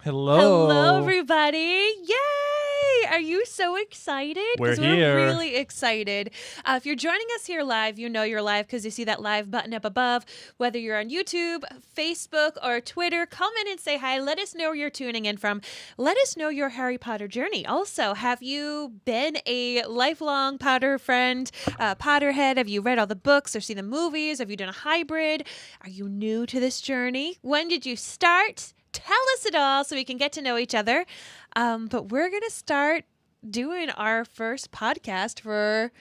Hello, Hello. everybody. Yay! Are you so excited? We're 'Cause here. We're really excited. If you're joining us here live, you know you're live because you see that live button up above. Whether you're on YouTube, Facebook, or Twitter, come in and say hi. Let us know where you're tuning in from. Let us know your Harry Potter journey. Also, have you been a lifelong Potter friend, Potterhead? Have you read all the books or seen the movies? Have you done a hybrid? Are you new to this journey? When did you start? Tell us it all so we can get to know each other. But we're going to start doing our first podcast for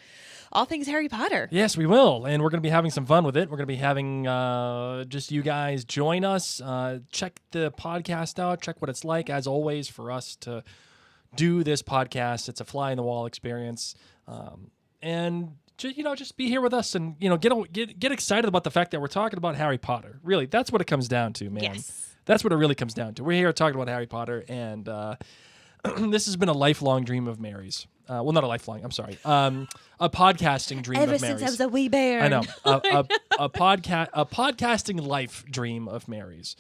all things Harry Potter. Yes, we will. And we're going to be having some fun with it. We're going to be having just you guys join us. Check the podcast out. Check what it's like, as always, for us to do this podcast. It's a fly-in-the-wall experience. And just be here with us and, get excited about the fact that we're talking about Harry Potter. Really, that's what it comes down to, man. Yes. That's what it really comes down to. We're here talking about Harry Potter, and this has been a lifelong dream of Mary's. Well, not a lifelong, I'm sorry. A podcasting dream Ever of Mary's. since I was a wee bear. I know. A podcasting life dream of Mary's.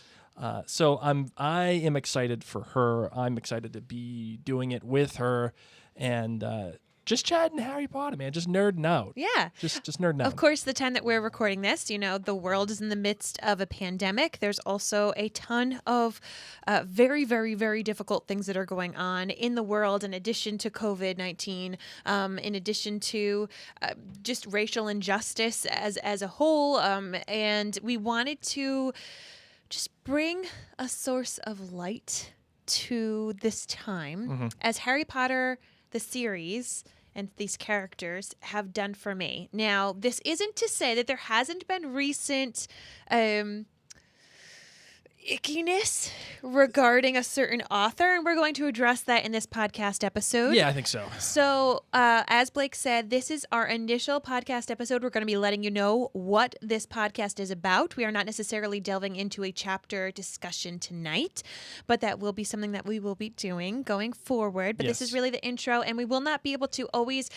So I am excited for her. I'm excited to be doing it with her, and just chatting Harry Potter, man. Just nerding out. Yeah. Just nerding out. Of course, the time that we're recording this, the world is in the midst of a pandemic. There's also a ton of very, very, very difficult things that are going on in the world in addition to COVID-19, in addition to just racial injustice as a whole. And we wanted to just bring a source of light to this time as Harry Potter, the series, and these characters have done for me. Now, this isn't to say that there hasn't been recent ickiness regarding a certain author, and we're going to address that in this podcast episode. Yeah, I think so. So, as Blake said, this is our initial podcast episode. We're going to be letting you know what this podcast is about. We are not necessarily delving into a chapter discussion tonight, but that will be something that we will be doing going forward. But This is really the intro, and we will not be able to always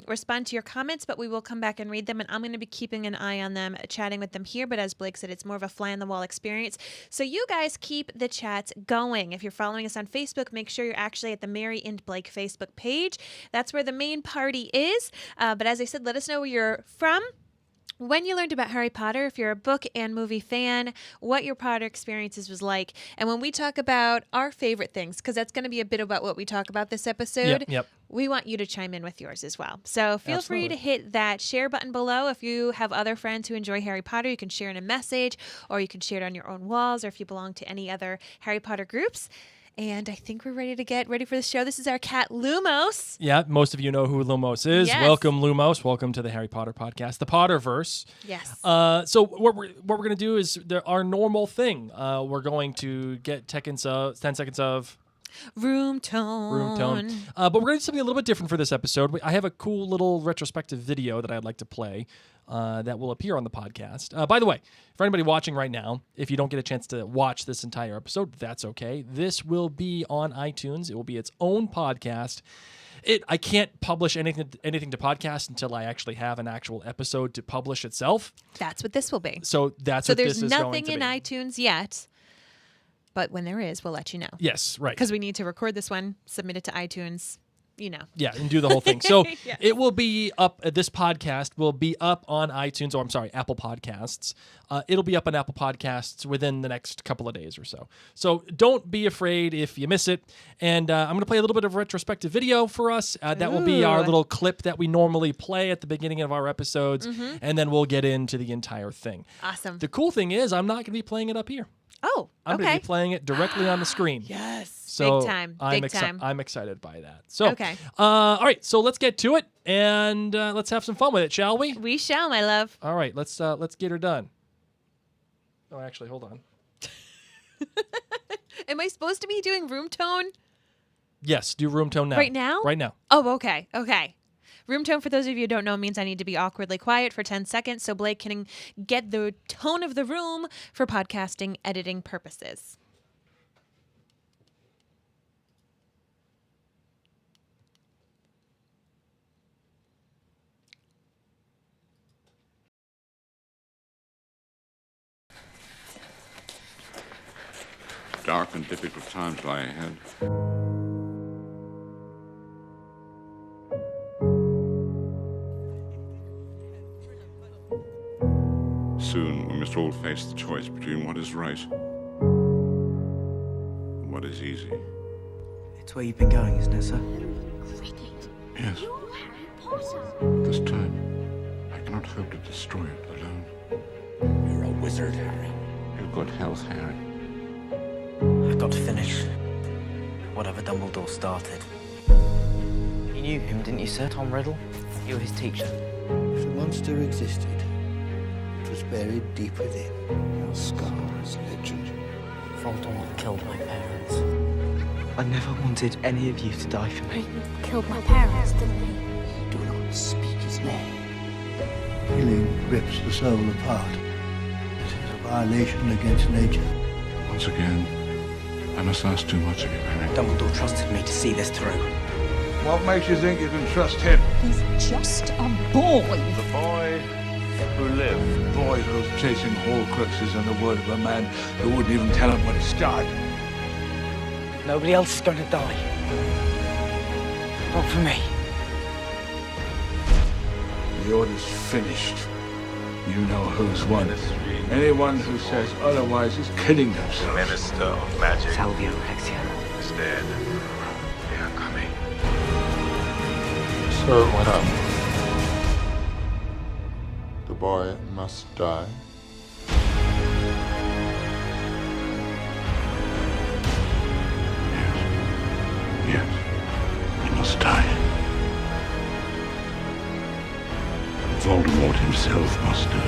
respond to your comments, but we will come back and read them, and I'm going to be keeping an eye on them, chatting with them here. But as Blake said, it's more of a fly-on-the-wall experience. So you guys keep the chats going. If you're following us on Facebook, make sure you're actually at the Mary and Blake Facebook page. That's where the main party is. But as I said, let us know where you're from, when you learned about Harry Potter, if you're a book and movie fan, what your Potter experiences was like. And when we talk about our favorite things, because that's going to be a bit about what we talk about this episode, Yep. we want you to chime in with yours as well. So feel free Absolutely. to hit that share button below. If you have other friends who enjoy Harry Potter, you can share in a message, or you can share it on your own walls, or if you belong to any other Harry Potter groups. And I think we're ready to get ready for the show. This is our cat, Lumos. Yeah, most of you know who Lumos is. Yes. Welcome, Lumos. Welcome to the Harry Potter podcast, the Potterverse. Yes. So what we're going to do is our normal thing. We're going to get 10 seconds of Room tone. But we're going to do something a little bit different for this episode. I have a cool little retrospective video that I'd like to play that will appear on the podcast. By the way, for anybody watching right now, if you don't get a chance to watch this entire episode, that's okay. This will be on iTunes. It will be its own podcast. I can't publish anything to podcast until I actually have an actual episode to publish itself. That's what this will be. So that's what this is going to be. So there's nothing in iTunes yet, but when there is, we'll let you know. Yes, right. Because we need to record this one, submit it to iTunes, Yeah, and do the whole thing. So Yes. It will be up, this podcast will be up on iTunes, Apple Podcasts. It'll be up on Apple Podcasts within the next couple of days or so. So don't be afraid if you miss it. And I'm going to play a little bit of a retrospective video for us. That will be our little clip that we normally play at the beginning of our episodes. And then we'll get into the entire thing. Awesome. The cool thing is I'm not going to be playing it up here. Oh, I'm okay. going to be playing it directly on the screen. Yes. So big time. I'm excited by that. So, Okay. All right. So let's get to it and let's have some fun with it, shall we? We shall, my love. All right. Let's get her done. Oh, actually, hold on. Am I supposed to be doing room tone Yes. Do room tone now. right now? Right now. Oh, okay. Okay. Room tone, for those of you who don't know, means I need to be awkwardly quiet for 10 seconds so Blake can get the tone of the room for podcasting editing purposes. Dark and difficult times lie ahead. Soon we must all face the choice between what is right and what is easy. It's where you've been going, isn't it, sir? Yes. You're Harry Potter. This time, I cannot hope to destroy it alone. You're a wizard, Harry. You've got health, Harry. I've got to finish whatever Dumbledore started. You knew him, didn't you, sir? Tom Riddle? You were his teacher. If the monster existed, it was buried deep within. Your scar is legend. Voldemort killed my parents. I never wanted any of you to die for me. Killed my parents, didn't he? Do not speak his name. Killing rips the soul apart. This is a violation against nature. Once again, I must ask too much of you, Harry. Dumbledore trusted me to see this through. What makes you think you can trust him? He's just a boy. The boy who lived. The boy who's chasing Horcruxes on the word of a man who wouldn't even tell him when to start. Nobody else is going to die. Not for me. The order's finished. You know who's won. Anyone who says otherwise is kidding themselves. Minister of Magic Salvio Hexia. is dead. They are coming. So what up? The boy must die. Yes, he must die. Voldemort himself must do it.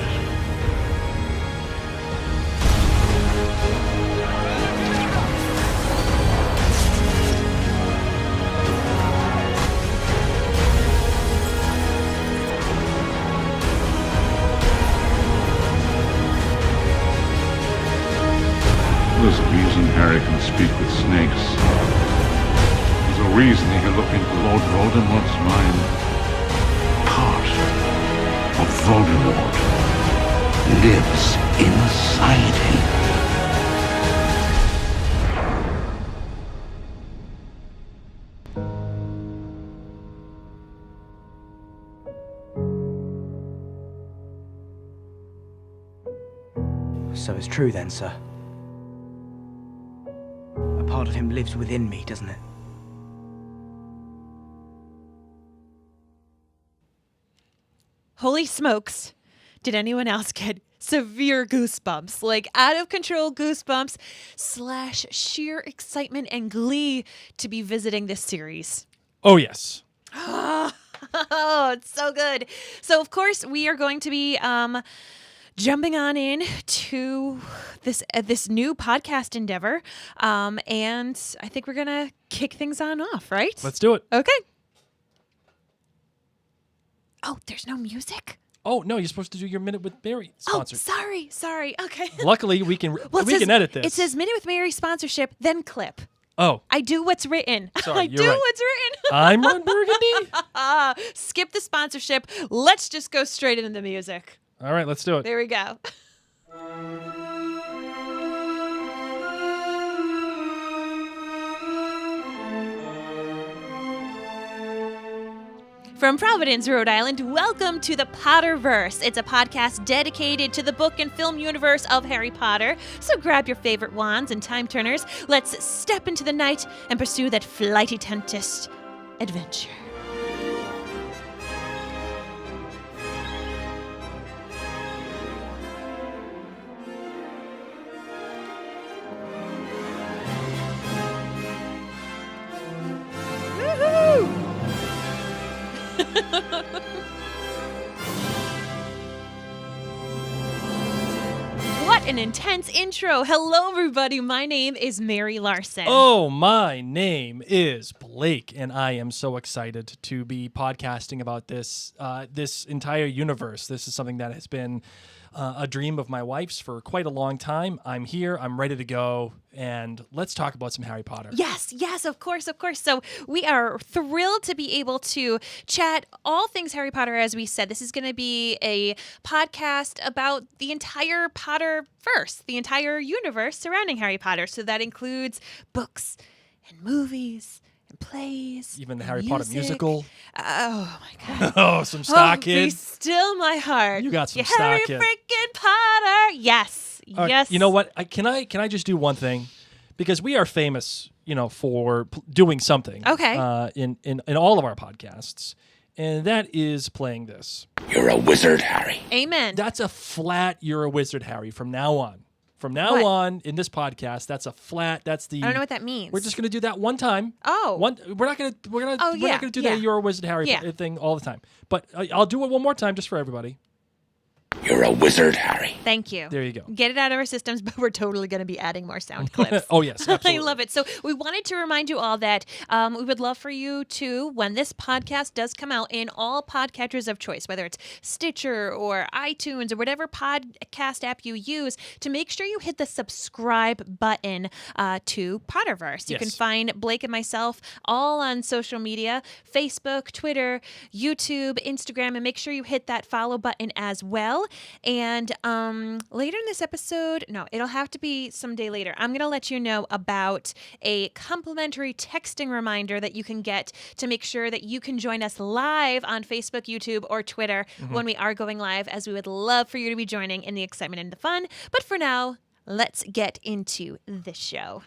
There's a reason Harry can speak with snakes. There's a reason he can look into Lord Voldemort's mind. Part of Voldemort lives inside him. So it's true then, sir. A part of him lives within me, doesn't it? Holy smokes. Did anyone else get severe goosebumps? Like out of control goosebumps / sheer excitement and glee to be visiting this series. Oh, yes. Oh, it's so good. So, of course, we are going to be jumping on in to this new podcast endeavor. And I think we're going to kick things on off, right? Let's do it. Okay. Oh, there's no music? Oh, no, you're supposed to do your Minute with Mary sponsor. Oh, sorry. Okay. Luckily, we can Well, can edit this. It says Minute with Mary sponsorship, then clip. Oh, I do what's written. Sorry, I you're do right. what's written. I'm Ron Burgundy. Skip the sponsorship. Let's just go straight into the music. All right, let's do it. There we go. From Providence, Rhode Island, welcome to the Potterverse. It's a podcast dedicated to the book and film universe of Harry Potter. So grab your favorite wands and time turners. Let's step into the night and pursue that flighty tempest adventure. What an intense intro. Hello, everybody. My name is Mary Larson. Oh, my name is Blake, and I am so excited to be podcasting about this entire universe. This is something that has been a dream of my wife's for quite a long time. I'm here. I'm ready to go. And let's talk about some Harry Potter. Yes, of course. So we are thrilled to be able to chat all things Harry Potter. As we said, this is going to be a podcast about the entire Potterverse, the entire universe surrounding Harry Potter. So that includes books and movies and plays. Even the and Harry Potter musical. Oh, my God. Oh, some stock Be kids. still my heart. You got some Yeah, stock Harry kid. freaking Potter. Yes. All right, Yes. you know what? Can I just do one thing? Because we are famous, for doing something. Okay. In all of our podcasts, and that is playing this. You're a wizard, Harry. Amen. That's a flat. You're a wizard, Harry. From now on. From now What? on in this podcast, that's a flat. That's the. I don't know what that means. We're just gonna do that one time. Oh. We're not gonna. We're Oh, not yeah, gonna do yeah. the "You're a Wizard, Harry" Yeah. thing all the time. But I'll do it one more time just for everybody. You're a wizard, Harry. Thank you. There you go. Get it out of our systems, but we're totally going to be adding more sound clips. Oh yes, absolutely. I love it. So we wanted to remind you all that we would love for you to, when this podcast does come out in all podcatchers of choice, whether it's Stitcher or iTunes or whatever podcast app you use, to make sure you hit the subscribe button to Potterverse. You can Yes. find Blake and myself all on social media, Facebook, Twitter, YouTube, Instagram, and make sure you hit that follow button as well. And later in this episode, no, it'll have to be someday later, I'm going to let you know about a complimentary texting reminder that you can get to make sure that you can join us live on Facebook, YouTube, or Twitter when we are going live, as we would love for you to be joining in the excitement and the fun. But for now, let's get into the show.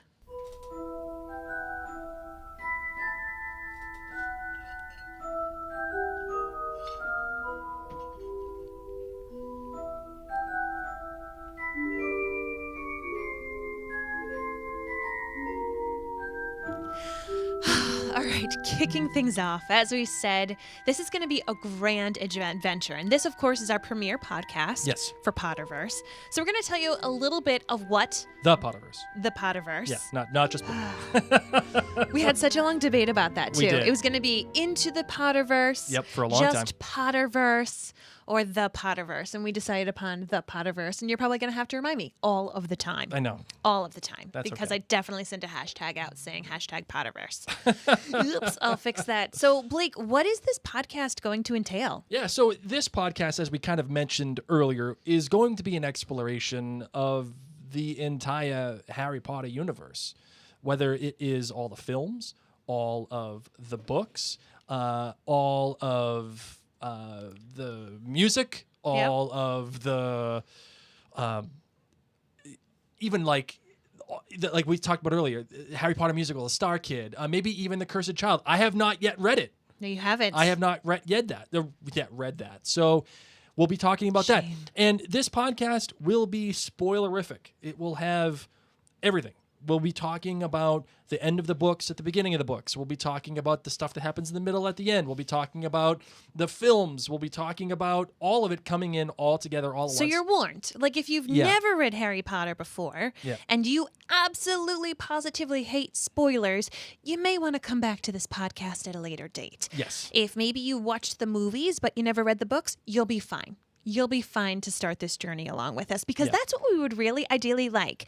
All right, kicking things off, as we said, this is going to be a grand adventure. And this, of course, is our premiere podcast Yes. for Potterverse. So we're going to tell you a little bit of what The Potterverse. the Potterverse. Yeah, not just. We had such a long debate about that, too. We did. It was going to be Into the Potterverse. Yep, for a long just Potterverse, or the Potterverse. And we decided upon the Potterverse. And you're probably going to have to remind me all of the time. I know. All of the time. That's because okay. I definitely sent a hashtag out saying hashtag Potterverse. Oops, I'll fix that. So, Blake, what is this podcast going to entail? Yeah, so this podcast, as we kind of mentioned earlier, is going to be an exploration of the entire Harry Potter universe, whether it is all the films, all of the books, all of the music, all of the even like we talked about earlier, Harry Potter musical, The Star Kid, maybe even The Cursed Child. I have not yet read it. No, you haven't. I have not read that. So we'll be talking about that. And this podcast will be spoilerific. It will have everything. We'll be talking about the end of the books at the beginning of the books. We'll be talking about the stuff that happens in the middle at the end. We'll be talking about the films. We'll be talking about all of it coming in all together all at once. So you're warned. Like, if you've never read Harry Potter before, and you absolutely positively hate spoilers, you may want to come back to this podcast at a later date. Yes. If maybe you watched the movies but you never read the books, you'll be fine. You'll be fine to start this journey along with us, because that's what we would really ideally like,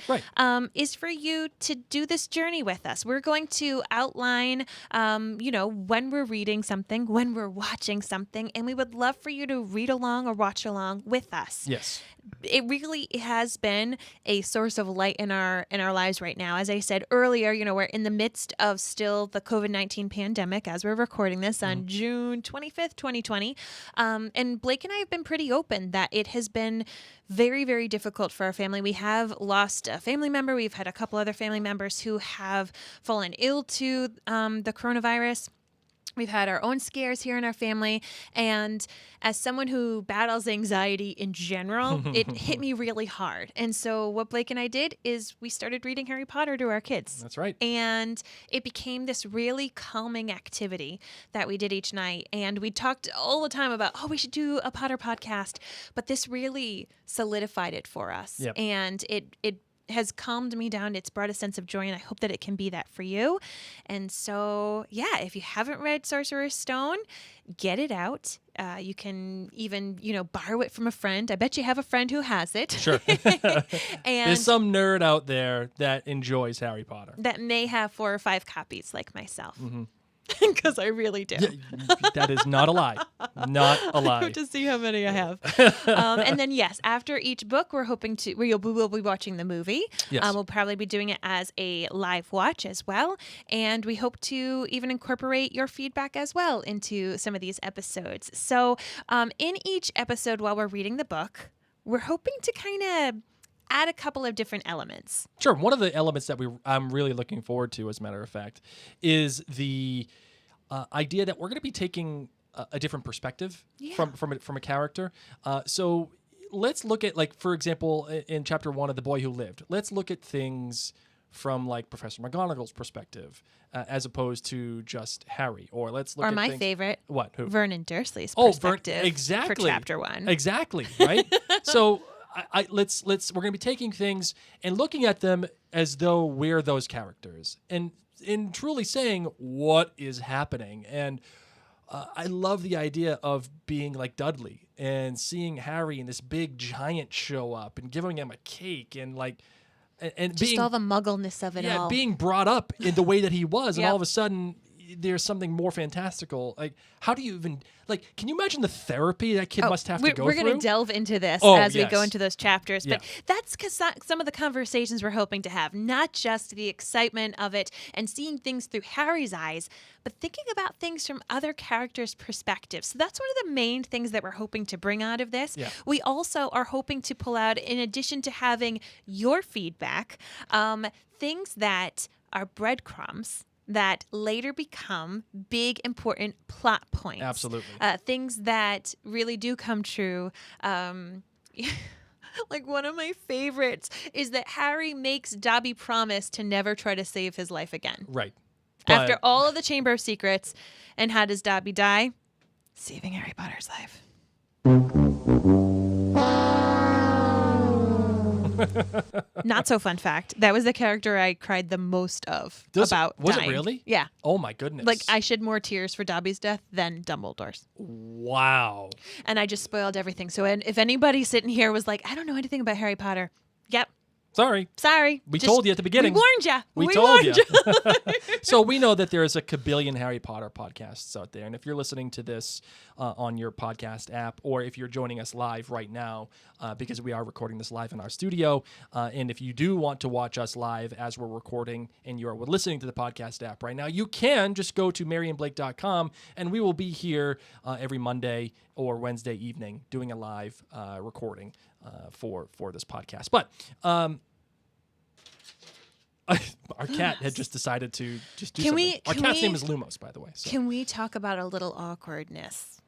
is for you to do this journey with us. We're going to outline, when we're reading something, when we're watching something, and we would love for you to read along or watch along with us. Yes. It really has been a source of light in our lives right now. As I said earlier, we're in the midst of still the COVID-19 pandemic as we're recording this on June 25th, 2020. And Blake and I have been pretty open that it has been very, very difficult for our family. We have lost a family member. We've had a couple other family members who have fallen ill to the coronavirus. We've had our own scares here in our family. And as someone who battles anxiety in general, it hit me really hard. And so what Blake and I did is we started reading Harry Potter to our kids. That's right. And it became this really calming activity that we did each night. And we talked all the time about, we should do a Potter podcast. But this really solidified it for us. Yep. And it has calmed me down. It's brought a sense of joy, and I hope that it can be that for you. And so, yeah, if you haven't read Sorcerer's Stone, get it out. You can even, borrow it from a friend. I bet you have a friend who has it. Sure. And there's some nerd out there that enjoys Harry Potter. that may have 4 or 5 copies like myself. Mm-hmm. Because I really do. That is not a lie. Not a lie. I have to see how many I have. And then, yes, after each book, we'll be watching the movie. Yes. We'll probably be doing it as a live watch as well. And we hope to even incorporate your feedback as well into some of these episodes. So in each episode while we're reading the book, we're hoping to kind of add a couple of different elements. Sure. One of the elements that I'm really looking forward to, as a matter of fact, is the idea that we're going to be taking a different perspective from a character. So let's look at, like, for example, in chapter 1 of The Boy Who Lived, let's look at things from, like, Professor McGonagall's perspective as opposed to just Harry. Or let's look at my things, favorite, what? Who? Vernon Dursley's perspective. Exactly. For chapter 1. Exactly. Right. So we're going to be taking things and looking at them as though we're those characters and in truly saying what is happening. And I love the idea of being like Dudley and seeing Harry and this big giant show up and giving him a cake and and just being all the muggleness of it all. being brought up in the way that he was, and Yep. all of a sudden there's something more fantastical. Like, how do you even, like, can you imagine the therapy that kid must have to go We're through? going to delve into this Oh, as we yes. go into those chapters. But Yeah. that's some of the conversations we're hoping to have, not just the excitement of it and seeing things through Harry's eyes, but thinking about things from other characters' perspectives. So that's one of the main things that we're hoping to bring out of this. Yeah. We also are hoping to pull out, in addition to having your feedback, things that are breadcrumbs that later become big, important plot points. Absolutely. Things that really do come true. Like, one of my favorites is that Harry makes Dobby promise to never try to save his life again. Right. After all of the Chamber of Secrets. And how does Dobby die? Saving Harry Potter's life. Not so fun fact. That was the character I cried the most of Was dying. it really? Yeah. Oh my goodness. Like, I shed more tears for Dobby's death than Dumbledore's. Wow. And I just spoiled everything. So if anybody sitting here was like, I don't know anything about Harry Potter. Yep. Sorry. Sorry. Told you at the beginning. We warned you. We told you. So we know that there's a kabillion Harry Potter podcasts out there. And if you're listening to this on your podcast app, or if you're joining us live right now, because we are recording this live in our studio, and if you do want to watch us live as we're recording and you're listening to the podcast app right now, you can just go to maryandblake.com, and we will be here every Monday or Wednesday evening doing a live recording for this podcast. But our cat had just decided to just do something. Our cat's name is Lumos, by the way. So. Can we talk about a little awkwardness?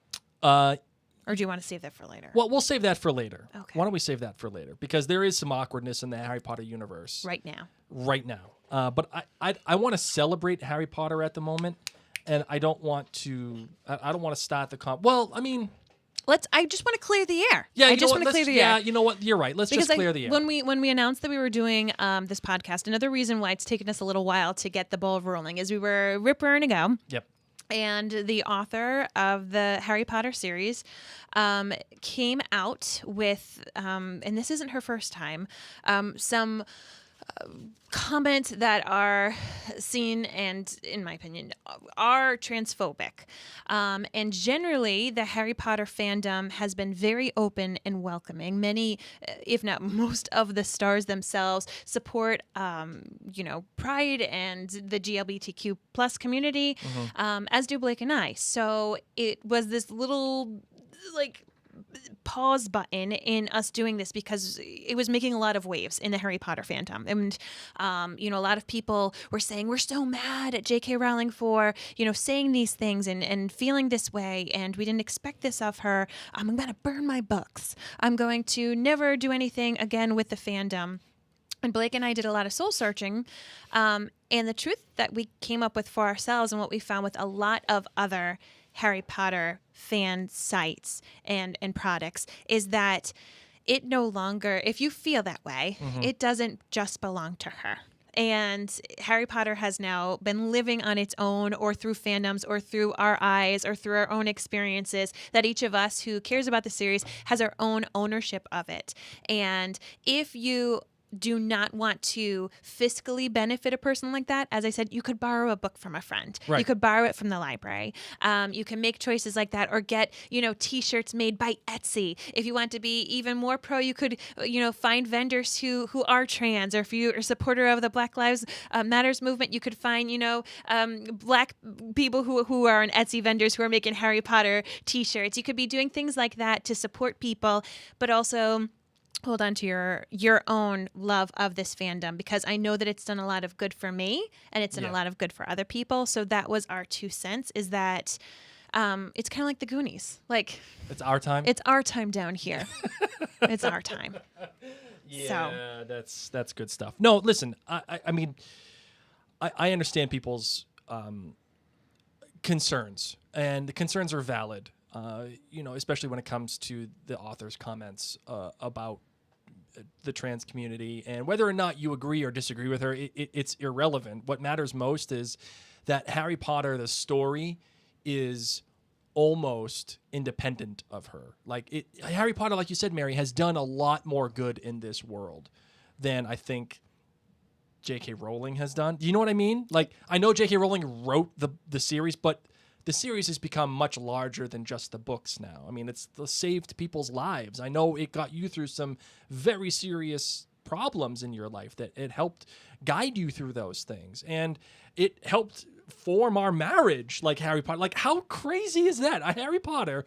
Or do you want to save that for later? Well, we'll save that for later. Okay. Why don't we save that for later? Because there is some awkwardness in the Harry Potter universe Right now. But I want to celebrate Harry Potter at the moment, and I don't want to. I don't want to start the Well, I mean. I just want to clear the air. Yeah, I just want to clear the air. Yeah, you know what? You're right. Let's just clear the air. When we announced that we were doing this podcast, another reason why it's taken us a little while to get the ball rolling is we were raring to go. Yep. And the author of the Harry Potter series came out with, and this isn't her first time, some comments that are seen and, in my opinion, are transphobic. And generally, the Harry Potter fandom has been very open and welcoming. Many, if not most of the stars themselves support, Pride and the GLBTQ plus community, as do Blake and I. So it was this little, pause button in us doing this because it was making a lot of waves in the Harry Potter fandom. And, a lot of people were saying, we're so mad at J.K. Rowling for, saying these things and feeling this way. And we didn't expect this of her. I'm going to burn my books. I'm going to never do anything again with the fandom. And Blake and I did a lot of soul searching. And the truth that we came up with for ourselves and what we found with a lot of other Harry Potter fan sites and products is that it no longer, if you feel that way, it doesn't just belong to her. And Harry Potter has now been living on its own, or through fandoms, or through our eyes, or through our own experiences, that each of us who cares about the series has our own ownership of it. And if you do not want to fiscally benefit a person like that, as I said, you could borrow a book from a friend. Right. You could borrow it from the library. You can make choices like that, or get, T-shirts made by Etsy. If you want to be even more pro, you could, find vendors who are trans, or if you're a supporter of the Black Lives Matters movement, you could find, Black people who are on Etsy vendors who are making Harry Potter T-shirts. You could be doing things like that to support people, but also hold on to your own love of this fandom, because I know that it's done a lot of good for me, and it's done a lot of good for other people. So that was our 2 cents, is that it's kind of like the Goonies. Like, It's our time? it's our time down here. It's our time. Yeah, that's good stuff. No, listen, I mean, I understand people's concerns, and the concerns are valid, especially when it comes to the author's comments about the trans community, and whether or not you agree or disagree with her, it's irrelevant. What matters most is that Harry Potter, the story, is almost independent of her. Like, Harry Potter, like you said, Mary, has done a lot more good in this world than I think J.K. Rowling has done. Do you know what I mean? Like, I know J.K. Rowling wrote the series, but the series has become much larger than just the books now. I mean, it's saved people's lives. I know it got you through some very serious problems in your life, that it helped guide you through those things. And it helped form our marriage, like Harry Potter. Like, how crazy is that? Harry Potter,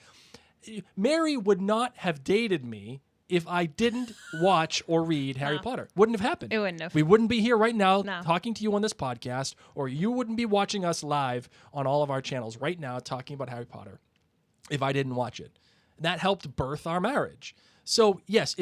Mary would not have dated me if I didn't watch or read Harry Potter. Wouldn't have happened. It wouldn't have. We wouldn't be here right now No. talking to you on this podcast, or you wouldn't be watching us live on all of our channels right now talking about Harry Potter if I didn't watch it. And that helped birth our marriage. So yes,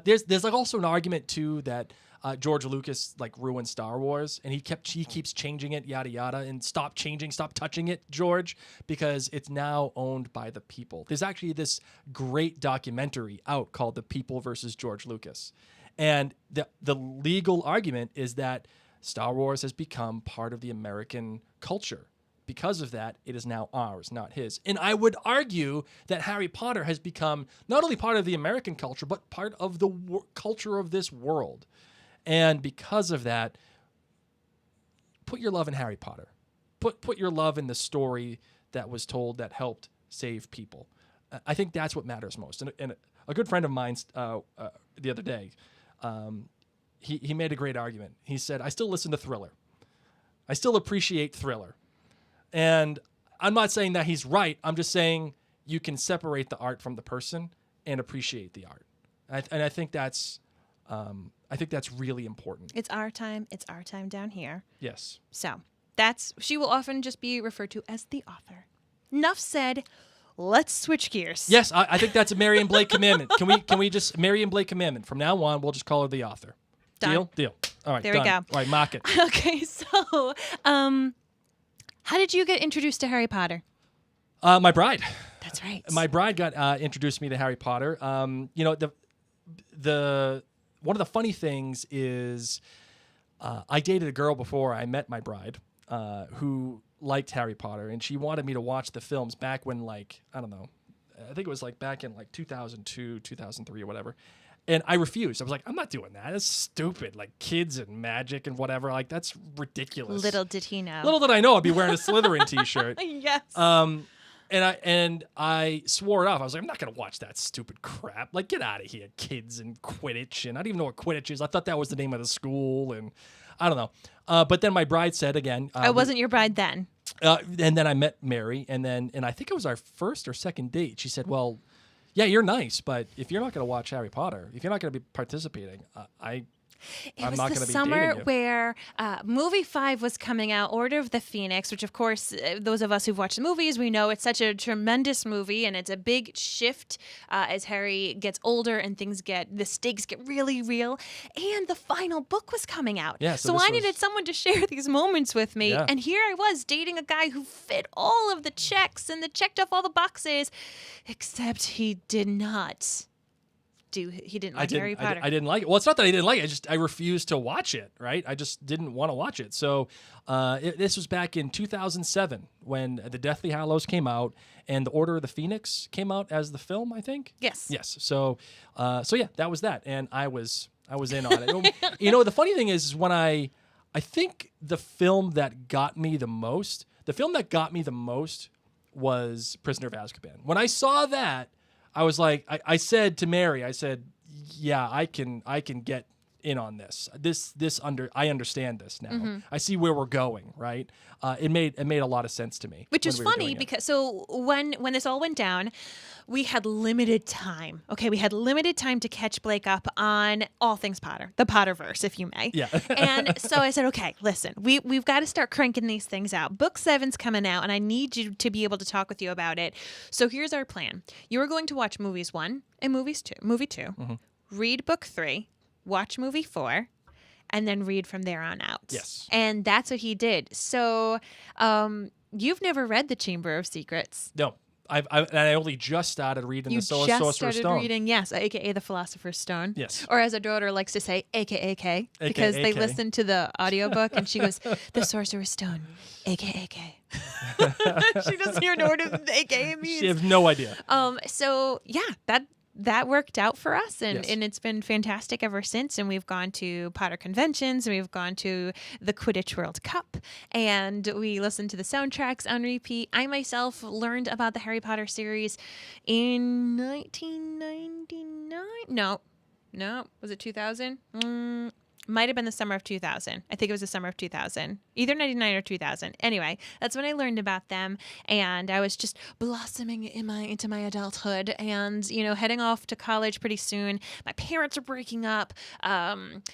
there's like also an argument too that George Lucas like ruined Star Wars, and he keeps changing it, yada yada, and stop touching it, George, because it's now owned by the people. There's actually this great documentary out called The People versus George Lucas, and the legal argument is that Star Wars has become part of the American culture. Because of that, it is now ours, not his. And I would argue that Harry Potter has become not only part of the American culture, but part of the culture of this world. And because of that, put your love in Harry Potter. Put your love in the story that was told that helped save people. I think that's what matters most. And a good friend of mine the other day, he made a great argument. He said, I still listen to Thriller. I still appreciate Thriller. And I'm not saying that he's right. I'm just saying you can separate the art from the person and appreciate the art. And I think that's really important. It's our time. It's our time down here. Yes. So she will often just be referred to as the author. Enough said. Let's switch gears. Yes, I think that's a Mary and Blake commandment. Can we just Mary and Blake commandment? From now on, we'll just call her the author. Done. Deal. All right. There done. we go. All right, mock it. Okay, so how did you get introduced to Harry Potter? My bride. That's right. My bride got introduced me to Harry Potter. The one of the funny things is I dated a girl before I met my bride who liked Harry Potter, and she wanted me to watch the films back when, like, I don't know, I think it was like back in like 2002, 2003 or whatever. And I refused. I was like, I'm not doing that. That's stupid. Like, kids and magic and whatever. Like, that's ridiculous. Little did he know. Little did I know I'd be wearing a Slytherin t-shirt. Yes. And I swore it off. I was like, I'm not gonna watch that stupid crap. Like, get out of here, kids and Quidditch. And I didn't even know what Quidditch is. I thought that was the name of the school, and I don't know. But then my bride said again. I wasn't your bride then. And then I met Mary, and I think it was our first or second date. She said, "Well, yeah, you're nice, but if you're not gonna watch Harry Potter, if you're not gonna be participating, It I'm was not the gonna be summer dating you." where movie 5 was coming out, Order of the Phoenix, which, of course, those of us who've watched the movies, we know it's such a tremendous movie, and it's a big shift as Harry gets older and the stakes get really real. And the final book was coming out. Yeah, so I needed someone to share these moments with me. Yeah. And here I was dating a guy who fit all of the checks and checked off all the boxes, except he did not he didn't like Harry Potter. I didn't like it. Well, it's not that I didn't like it. I refused to watch it, right? I just didn't want to watch it. So this was back in 2007 when The Deathly Hallows came out and The Order of the Phoenix came out as the film, I think. Yes. Yes. So yeah, that was that. And I was in on it. The funny thing is when I think the film that got me the most was Prisoner of Azkaban. When I saw that, I was like, I said to Mary, yeah, I can get in on this. I understand this now. Mm-hmm. I see where we're going, right? It made a lot of sense to me. Which when was we were funny doing it. because when this all went down, we had limited time. Okay, we had limited time to catch Blake up on all things Potter, the Potterverse, if you may. Yeah. And so I said, okay, listen, we've got to start cranking these things out. Book 7's coming out, and I need you to be able to talk with you about it. So here's our plan. You are going to watch movies 1 and movie 2, Mm-hmm. read book 3, watch movie 4, and then read from there on out. Yes. And that's what he did. So you've never read The Chamber of Secrets. No. I only just started reading You the just Sorcerer's started Stone. reading, yes, a.k.a. The Philosopher's Stone. Yes. Or as our daughter likes to say, a.k.a.k. Because they AKA. listen to the audiobook and she goes, The Sorcerer's Stone, a.k.a.k. She doesn't even know what a.k.a. means. She has no idea. So, yeah, that worked out for us, and, Yes. and it's been fantastic ever since. And we've gone to Potter conventions, and we've gone to the Quidditch World Cup, and we listened to the soundtracks on repeat. I myself learned about the Harry Potter series in 1999. No, was it 2000? Might have been the summer of 2000. I think it was the summer of 2000, either 99 or 2000. Anyway, that's when I learned about them, and I was just blossoming into my adulthood, and heading off to college pretty soon. My parents were breaking up.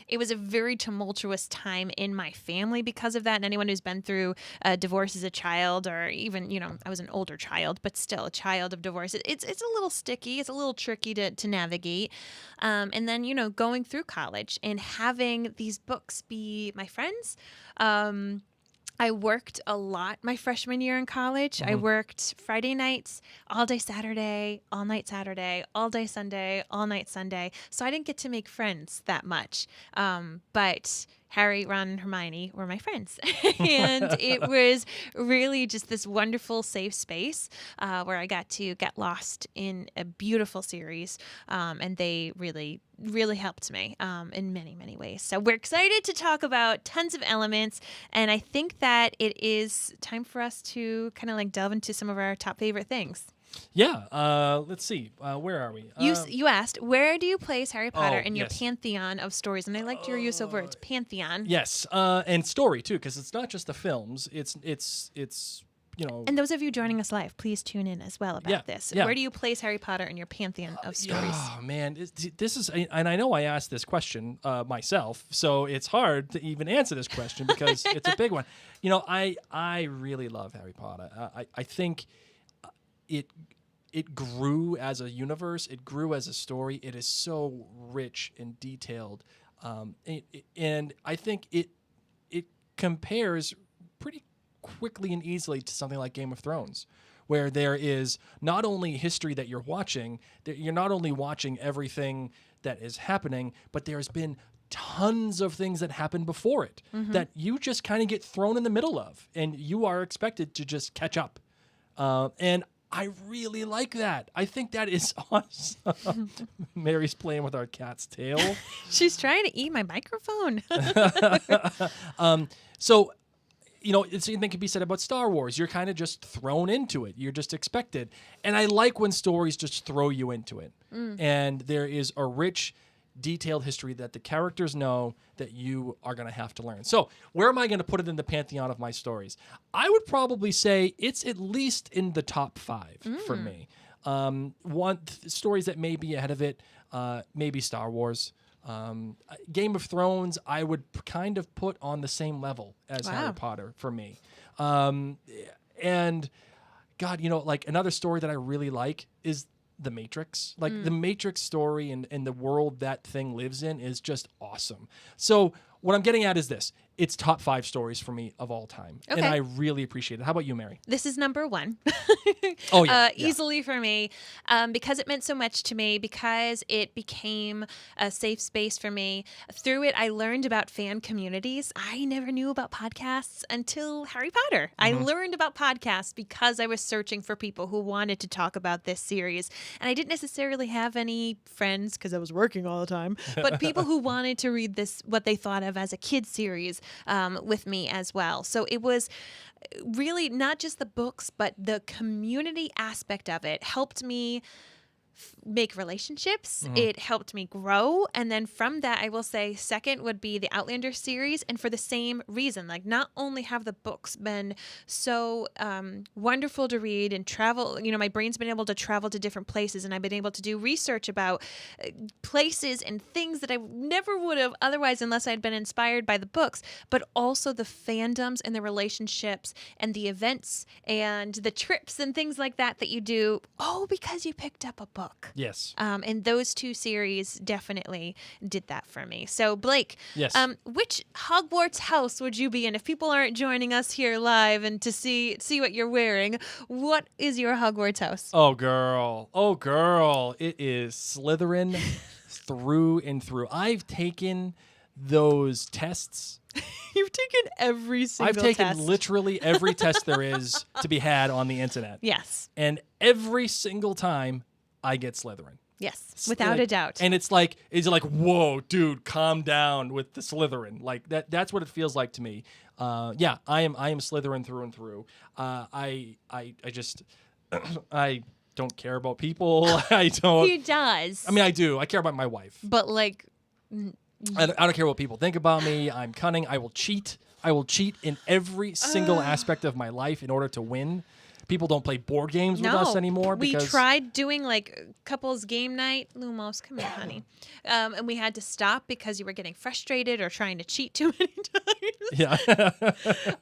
It was a very tumultuous time in my family because of that. And anyone who's been through a divorce as a child, or even I was an older child, but still a child of divorce, it's a little sticky. It's a little tricky to navigate. And then going through college and having these books be my friends. I worked a lot my freshman year in college. I worked Friday nights, all day Saturday, all night Saturday, all day Sunday, all night Sunday. So I didn't get to make friends that much. But Harry, Ron, and Hermione were my friends. And it was really just this wonderful, safe space where I got to get lost in a beautiful series. And they really, really helped me in many, many ways. So we're excited to talk about tons of elements. And I think that it is time for us to kind of delve into some of our top favorite things. Yeah. Let's see. Where are we? You asked, where do you place Harry Potter in your yes. pantheon of stories? And I liked your use of words, pantheon. Yes. And story too, because it's not just the films. It's And those of you joining us live, please tune in as well about this. Yeah. Where do you place Harry Potter in your pantheon of stories? Oh man, this is, and I know I asked this question myself, so it's hard to even answer this question because it's a big one. I really love Harry Potter. I think it grew as a universe. It grew as a story. It is so rich and detailed, and I think it compares pretty quickly and easily to something like Game of Thrones, where there is not only history that you're watching, that you're not only watching everything that is happening, but there's been tons of things that happened before it that you just kind of get thrown in the middle of, and you are expected to just catch up. And I really like that. I think that is awesome. Mary's playing with our cat's tail. She's trying to eat my microphone. So, the same thing can be said about Star Wars. You're kind of just thrown into it. You're just expected. And I like when stories just throw you into it. And there is a rich, detailed history that the characters know that you are going to have to learn. So where am I going to put it in the pantheon of my stories? I would probably say it's at least in the top 5 for me. Stories that may be ahead of it, maybe Star Wars. Game of Thrones, I would kind of put on the same level as Harry Potter for me. And God, another story that I really like is The Matrix. The Matrix story and the world that thing lives in is just awesome. So what I'm getting at is this. it's top 5 stories for me of all time. Okay. And I really appreciate it. How about you, Mary? This is number 1. Oh, yeah. Easily for me, because it meant so much to me, because it became a safe space for me. Through it, I learned about fan communities. I never knew about podcasts until Harry Potter. I learned about podcasts because I was searching for people who wanted to talk about this series. And I didn't necessarily have any friends because I was working all the time, but people who wanted to read this, what they thought of as a kid's series, with me as well. So it was really not just the books, but the community aspect of it helped me make relationships. It helped me grow. And then from that, I will say second would be the Outlander series. And for the same reason, like not only have the books been so wonderful to read and travel, my brain's been able to travel to different places and I've been able to do research about places and things that I never would have otherwise unless I'd been inspired by the books, but also the fandoms and the relationships and the events and the trips and things like that you do, because you picked up a book. Yes. And those 2 series definitely did that for me. So, Blake, Yes. Which Hogwarts house would you be in if people aren't joining us here live and to see what you're wearing? What is your Hogwarts house? Oh, girl. It is Slytherin through and through. I've taken those tests. You've taken every single test. I've taken literally every test there is to be had on the internet. Yes. And every single time, I get Slytherin. Yes, without a doubt. And it's like, whoa, dude, calm down with the Slytherin. Like that's what it feels like to me. I am Slytherin through and through. I just I don't care about people. I don't. He does. I mean, I do. I care about my wife. But like, I don't care what people think about me. I'm cunning. I will cheat. I will cheat in every single aspect of my life in order to win. People don't play board games with us anymore. We because tried doing like couples game night. Lumos, come here, honey. And we had to stop because you were getting frustrated or trying to cheat too many times. Yeah.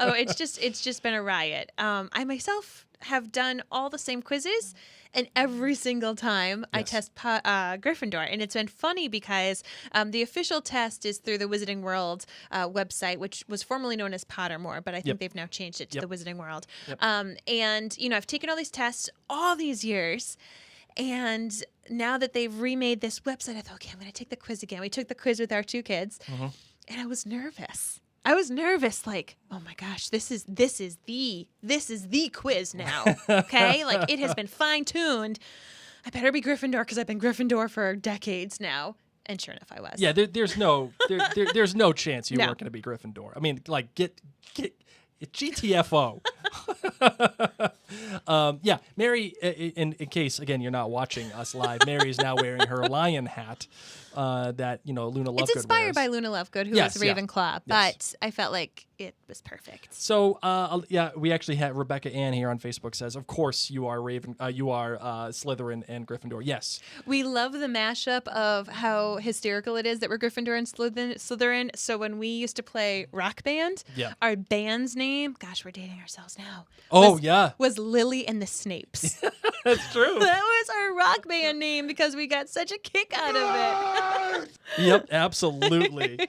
It's just been a riot. I myself have done all the same quizzes, and every single time I test Gryffindor. And it's been funny because the official test is through the Wizarding World website, which was formerly known as Pottermore, but I think they've now changed it to the Wizarding World. And, I've taken all these tests all these years. And now that they've remade this website, I thought, okay, I'm going to take the quiz again. We took the quiz with our 2 kids, and I was nervous. Like, oh my gosh, this is the quiz now. Okay, like it has been fine tuned. I better be Gryffindor because I've been Gryffindor for decades now. And sure enough, I was. Yeah, there's no chance you weren't going to be Gryffindor. I mean, like get GTFO. Mary. In case again you're not watching us live, Mary is now wearing her lion hat. That Luna Lovegood It's inspired wears. by Luna Lovegood, who Yes, was Ravenclaw, but I felt like it was perfect. So, we actually had Rebecca Ann here on Facebook says, of course you are Slytherin and Gryffindor. Yes. We love the mashup of how hysterical it is that we're Gryffindor and Slytherin. So when we used to play Rock Band, our band's name, gosh, we're dating ourselves now. Was Lily and the Snapes. That's true. That was our rock band name because we got such a kick out of it. Yep, absolutely.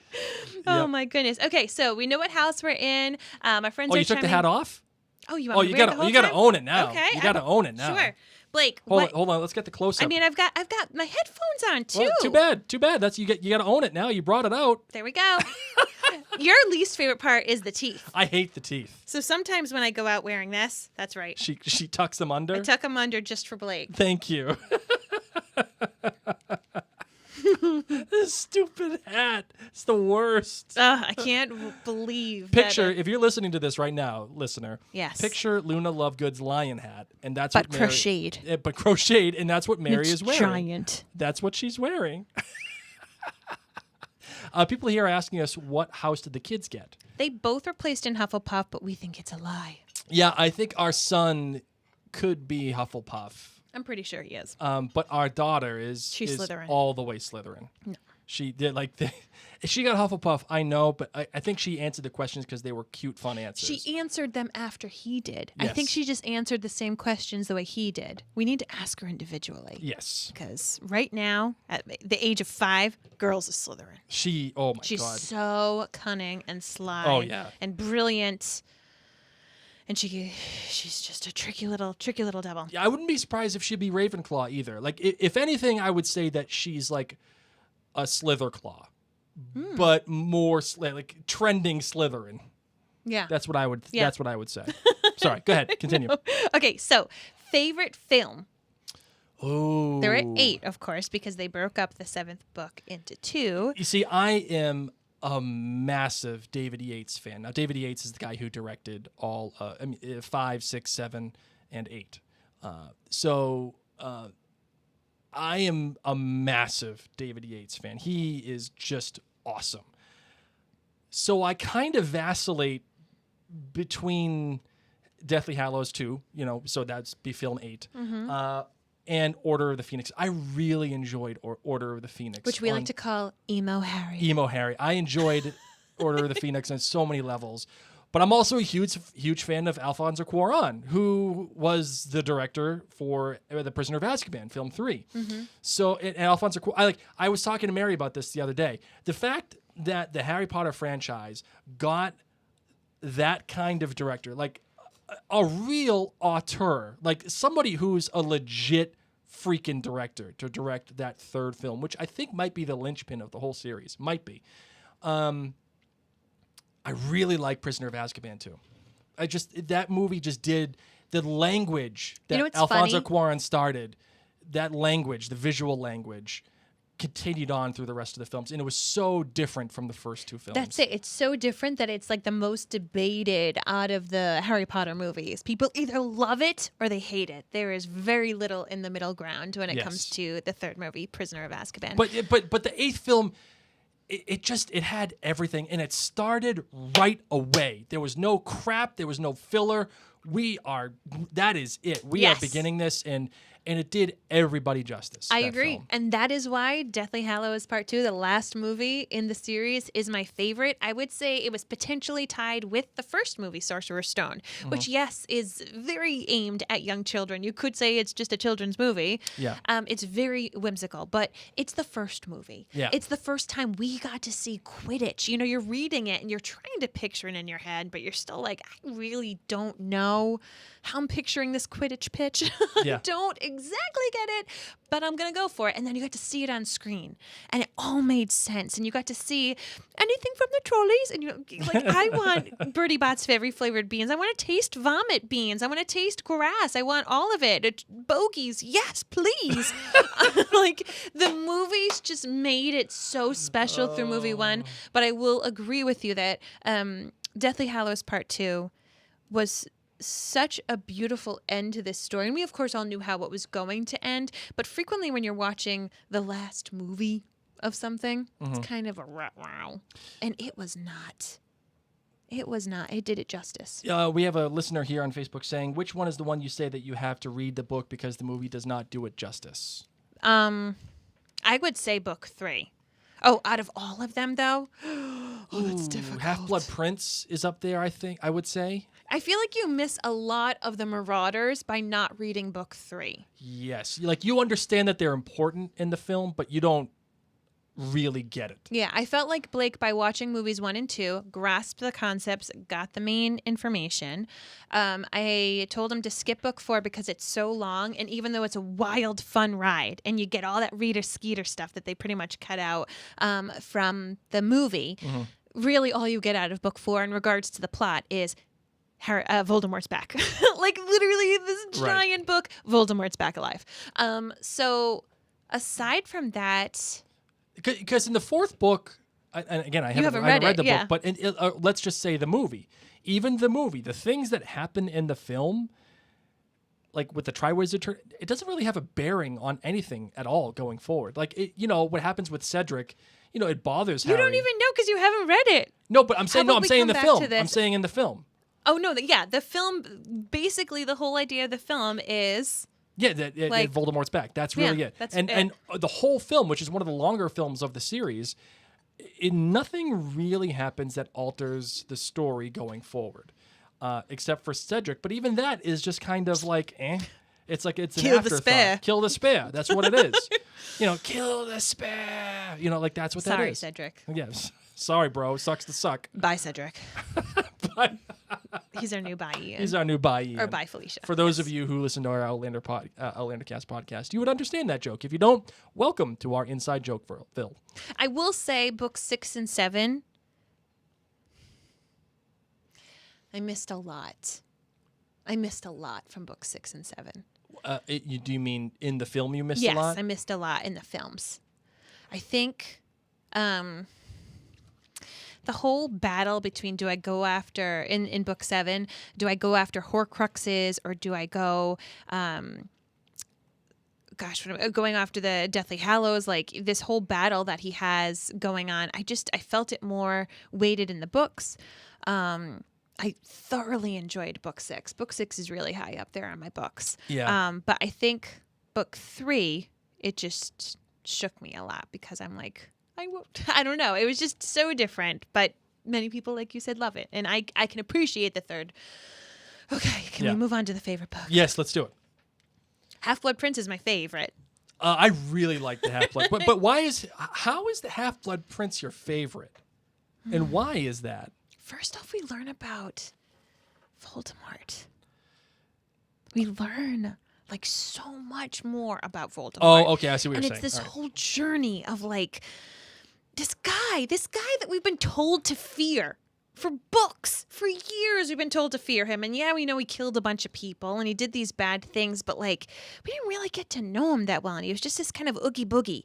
Oh my goodness. Okay, so we know what house we're in. My friends are you took the hat off? Oh, you want me to wear it the whole you gotta time? own it now. Okay, you gotta own it now. Sure. Blake, hold on. Let's get the close up. I mean, I've got my headphones on too. Well, too bad. That's you gotta own it now. You brought it out. There we go. Your least favorite part is the teeth. I hate the teeth. So sometimes when I go out wearing this, that's right. She tucks them under. I tuck them under just for Blake. Thank you. This stupid hat. It's the worst. I can't believe. If you're listening to this right now, listener. Yes. Picture Luna Lovegood's lion hat, and that's but what Mary, crocheted. But crocheted, and that's what Mary is wearing. Giant. That's what she's wearing. People here are asking us, what house did the kids get? They both were placed in Hufflepuff, but we think it's a lie. Yeah, I think our son could be Hufflepuff. I'm pretty sure he is. But our daughter is Slytherin. all the way Slytherin. No. She did she got Hufflepuff, I know, but I think she answered the questions because they were cute, fun answers. She answered them after he did. I think Yes. she just answered the same questions the way he did. We need to ask her individually. Yes. Because right now, at the age of 5, girls are Slytherin. Oh my She's God. so cunning and sly. Oh, yeah. And brilliant. And she's just a tricky little devil. Yeah, I wouldn't be surprised if she'd be Ravenclaw either. Like, if anything, I would say that she's like a Slitherclaw, but more like trending Slytherin. Yeah. That's what I would. Yeah. That's what I would say. Sorry. Go ahead. Continue. Okay, so favorite film. Oh. There are 8, of course, because they broke up the 7th book into 2. You see, I am a massive David Yates fan. Now, David Yates is the guy who directed all 5, 6, 7, and 8. I am a massive David Yates fan. He is just awesome. So I kind of vacillate between Deathly Hallows 2, so that's be film 8, and Order of the Phoenix. I really enjoyed Order of the Phoenix. Which we like to call Emo Harry. Emo Harry. I enjoyed Order of the Phoenix on so many levels. But I'm also a huge fan of Alfonso Cuarón, who was the director for The Prisoner of Azkaban, film 3. So, and Alfonso Cuarón, I was talking to Mary about this the other day. The fact that the Harry Potter franchise got that kind of director, like a real auteur, like somebody who's a legit freaking director to direct that 3rd film, which I think might be the linchpin of the whole series. Might be. I really like Prisoner of Azkaban too. That movie just did the language that Alfonso Cuarón started. That language, the visual language, continued on through the rest of the films, and it was so different from the first 2 films. That's it. It's so different that it's like the most debated out of the Harry Potter movies. People either love it or they hate it. There is very little in the middle ground when it comes to the 3rd movie, Prisoner of Azkaban. But the 8th film, it had everything, and it started right away. There was no crap. There was no filler. That is it. We are beginning this, and it did everybody justice. I agree. Film. And that is why Deathly Hallows Part 2, the last movie in the series, is my favorite. I would say it was potentially tied with the first movie, Sorcerer's Stone, which, yes, is very aimed at young children. You could say it's just a children's movie. Yeah. It's very whimsical, but it's the first movie. Yeah. It's the first time we got to see Quidditch. You're reading it and you're trying to picture it in your head, but you're still like, I really don't know how I'm picturing this Quidditch pitch. I don't exactly get it, but I'm going to go for it. And then you got to see it on screen, and it all made sense. And you got to see anything from the trolleys. And I want Bertie Bott's fairy flavored beans. I want to taste vomit beans. I want to taste grass. I want all of it. Bogies. Yes, please. The movies just made it so special through movie 1. But I will agree with you that Deathly Hallows Part 2 was such a beautiful end to this story. And we, of course, all knew how it was going to end. But frequently when you're watching the last movie of something, it's kind of a wow. And it was not. It was not. It did it justice. We have a listener here on Facebook saying, which one is the one you say that you have to read the book because the movie does not do it justice? I would say book 3. Oh, out of all of them, though? That's difficult. Half-Blood Prince is up there, I would say. I feel like you miss a lot of the Marauders by not reading book 3. Yes. You understand that they're important in the film, but you don't really get it. Yeah, I felt like Blake, by watching movies 1 and 2, grasped the concepts, got the main information. I told him to skip book 4 because it's so long, and even though it's a wild, fun ride, and you get all that Rita Skeeter stuff that they pretty much cut out from the movie, really all you get out of book 4 in regards to the plot is Voldemort's back. Literally this giant book, Voldemort's back alive. So aside from that... Because in the 4th book, and again, I haven't read the book, but let's just say the movie. Even the movie, the things that happen in the film, like with the Triwizard, it doesn't really have a bearing on anything at all going forward. What happens with Cedric, it bothers Harry. You don't even know because you haven't read it. No, but I'm saying in the film. I'm saying in the film. Oh, no, the film, basically the whole idea of the film is... Yeah, that Voldemort's back. That's really it. And the whole film, which is one of the longer films of the series, nothing really happens that alters the story going forward, except for Cedric. But even that is just kind of like, It's like it's an Kill the afterthought. spare. Kill the spare. That's what it is. Kill the spare. Like that's what that Sorry, is. Cedric. Yes. Sorry, bro. Sucks to suck. Bye, Cedric. He's our new bye Ian. He's our new bye Ian. Or bye Felicia. For those of you who listen to our Outlander Cast podcast, you would understand that joke. If you don't, welcome to our inside joke, Phil. I will say books 6 and 7, I missed a lot. I missed a lot from books 6 and 7. Do you mean in the film you missed a lot? Yes, I missed a lot in the films. I think the whole battle between do I go after, in book 7, do I go after Horcruxes or do I go, going after the Deathly Hallows, like this whole battle that he has going on, I felt it more weighted in the books. I thoroughly enjoyed book 6. Book 6 is really high up there on my books. Yeah. But I think book 3, it just shook me a lot because I'm like, I don't know. It was just so different. But many people, like you said, love it. And I can appreciate the third. Okay, can we move on to the favorite book? Yes, let's do it. Half-Blood Prince is my favorite. I really like the Half-Blood. but how is the Half-Blood Prince your favorite? And why is that? First off, we learn about Voldemort. We learn like so much more about Voldemort. Oh, okay, I see what you're saying. And it's this whole journey of like this guy that we've been told to fear for books. For years we've been told to fear him. And yeah, we know he killed a bunch of people and he did these bad things, but like we didn't really get to know him that well. And he was just this kind of oogie boogie.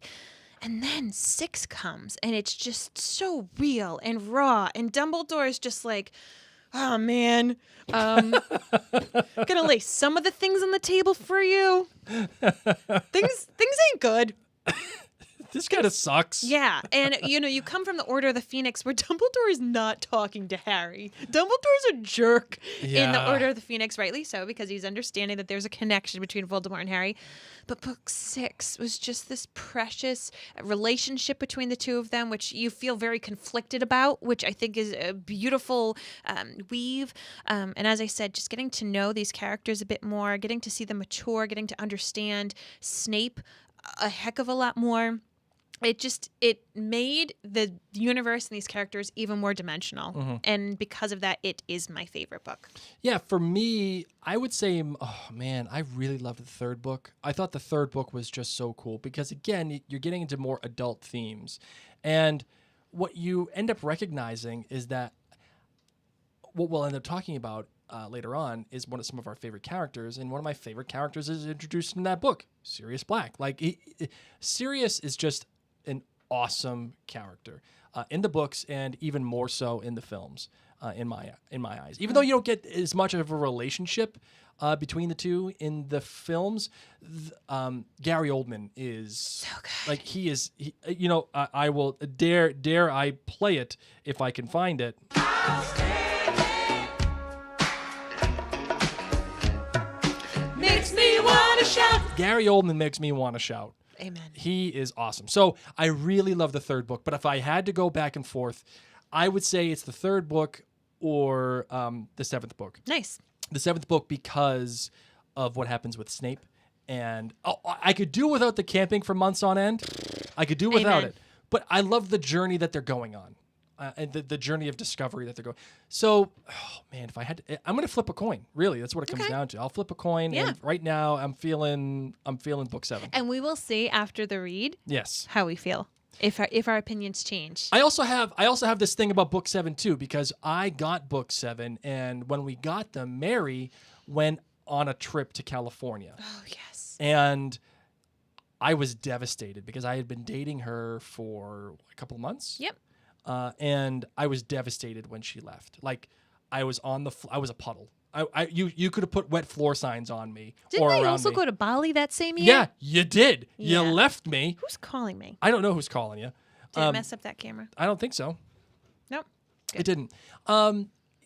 And then 6 comes, and it's just so real and raw. And Dumbledore's just like, oh, man, gonna lay some of the things on the table for you. Things ain't good. This kind of sucks. Yeah, and you come from the Order of the Phoenix where Dumbledore is not talking to Harry. Dumbledore's a jerk in the Order of the Phoenix, rightly so, because he's understanding that there's a connection between Voldemort and Harry. But book 6 was just this precious relationship between the two of them, which you feel very conflicted about, which I think is a beautiful weave. And as I said, just getting to know these characters a bit more, getting to see them mature, getting to understand Snape a heck of a lot more. It made the universe and these characters even more dimensional. Mm-hmm. And because of that, it is my favorite book. Yeah, for me, I would say, oh man, I really loved the third book. I thought the third book was just so cool because, again, you're getting into more adult themes. And what you end up recognizing is that what we'll end up talking about later on is some of our favorite characters, and one of my favorite characters is introduced in that book, Sirius Black. Like, Sirius is just an awesome character in the books, and even more so in the films, in my eyes. Even though you don't get as much of a relationship between the two in the films, Gary Oldman is so good. Like he is. I will dare I play it if I can find it. Makes me want to shout. Gary Oldman makes me want to shout. Amen. He is awesome. So I really love the third book, but if I had to go back and forth, I would say it's the third book or the seventh book. Nice. The seventh book because of what happens with Snape. And I could do without the camping for months on end. I could do without it. But I love the journey that they're going on. And the journey of discovery that they're going. So, man, if I had to, I'm going to flip a coin. Really, that's what it comes down to. I'll flip a coin. Yeah. And right now, I'm feeling book 7. And we will see after the read. Yes. How we feel if our opinions change. I also have this thing about book 7 too, because I got book 7, and when we got them, Mary went on a trip to California. Oh yes. And I was devastated because I had been dating her for a couple of months. Yep. And I was devastated when she left. Like, I was I was a puddle. You could have put wet floor signs on me. Didn't or they around also me. go to Bali that same year? Yeah, you did. Yeah. You left me. Who's calling me? I don't know who's calling you. Did it mess up that camera? I don't think so. Nope. Good. It didn't.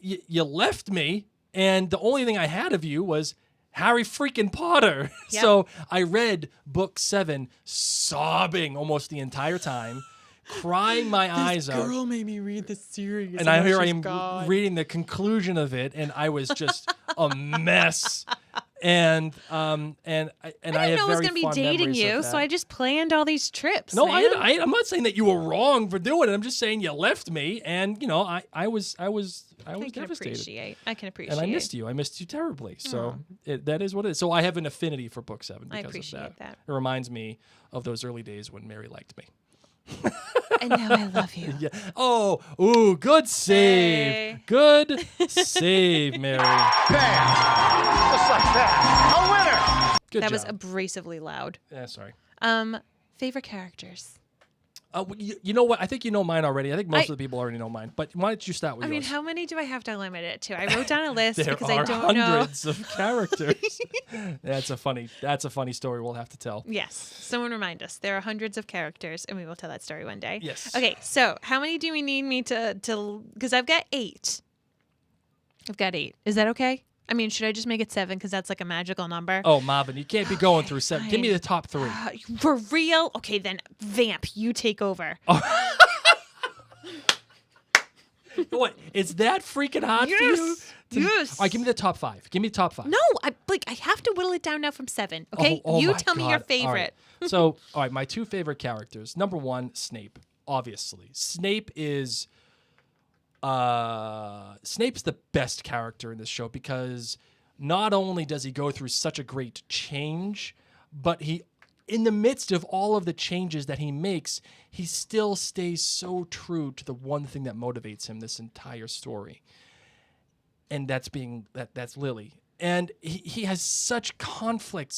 You left me, and the only thing I had of you was Harry freaking Potter. Yep. So I read book 7 sobbing almost the entire time, crying my eyes out. Girl made me read the series. And I am reading the conclusion of it, and I was just a mess. And I didn't have know I was very going to be fond dating memories you, of so that. I just planned all these trips. No, man. I'm not saying that you were wrong for doing it. I'm just saying you left me, and I was devastated. I can appreciate. And I missed you. I missed you terribly. So that is what it is. So I have an affinity for book 7 because appreciate of that. It reminds me of those early days when Mary liked me. And now I love you. Yeah. Oh, ooh, good save. Hey. Good save, Mary. Just like that. A winner! Good That job. was abrasively loud. Yeah, sorry. Favorite characters. You know what? I think you know mine already. I think most of the people already know mine. But why don't you start with I mean, yours? how many do I have to limit it to? I wrote down a list There because are I don't know. hundreds of characters. That's a funny story we'll have to tell. Yes. Someone remind us. There are hundreds of characters, and we will tell that story one day. Yes. Okay, so how many do we need me to because I've got 8. I've got 8. Is that okay? I mean, should I just make it 7 because that's like a magical number? Oh, Marvin, you can't be going through 7. Give me fine. the top 3. For real? Okay, then Vamp, you take over. What? It's that freaking hard for you? Yes. All right, give me the top 5. Give me the top 5. No, I have to whittle it down now from 7. Okay, Oh, you my tell me your God. All favorite. right. So, all right, my 2 favorite characters. Number 1, Snape. Obviously, Snape is Snape's the best character in this show because not only does he go through such a great change, but in the midst of all of the changes that he makes, he still stays so true to the one thing that motivates him this entire story. And that's Lily. And he has such conflict,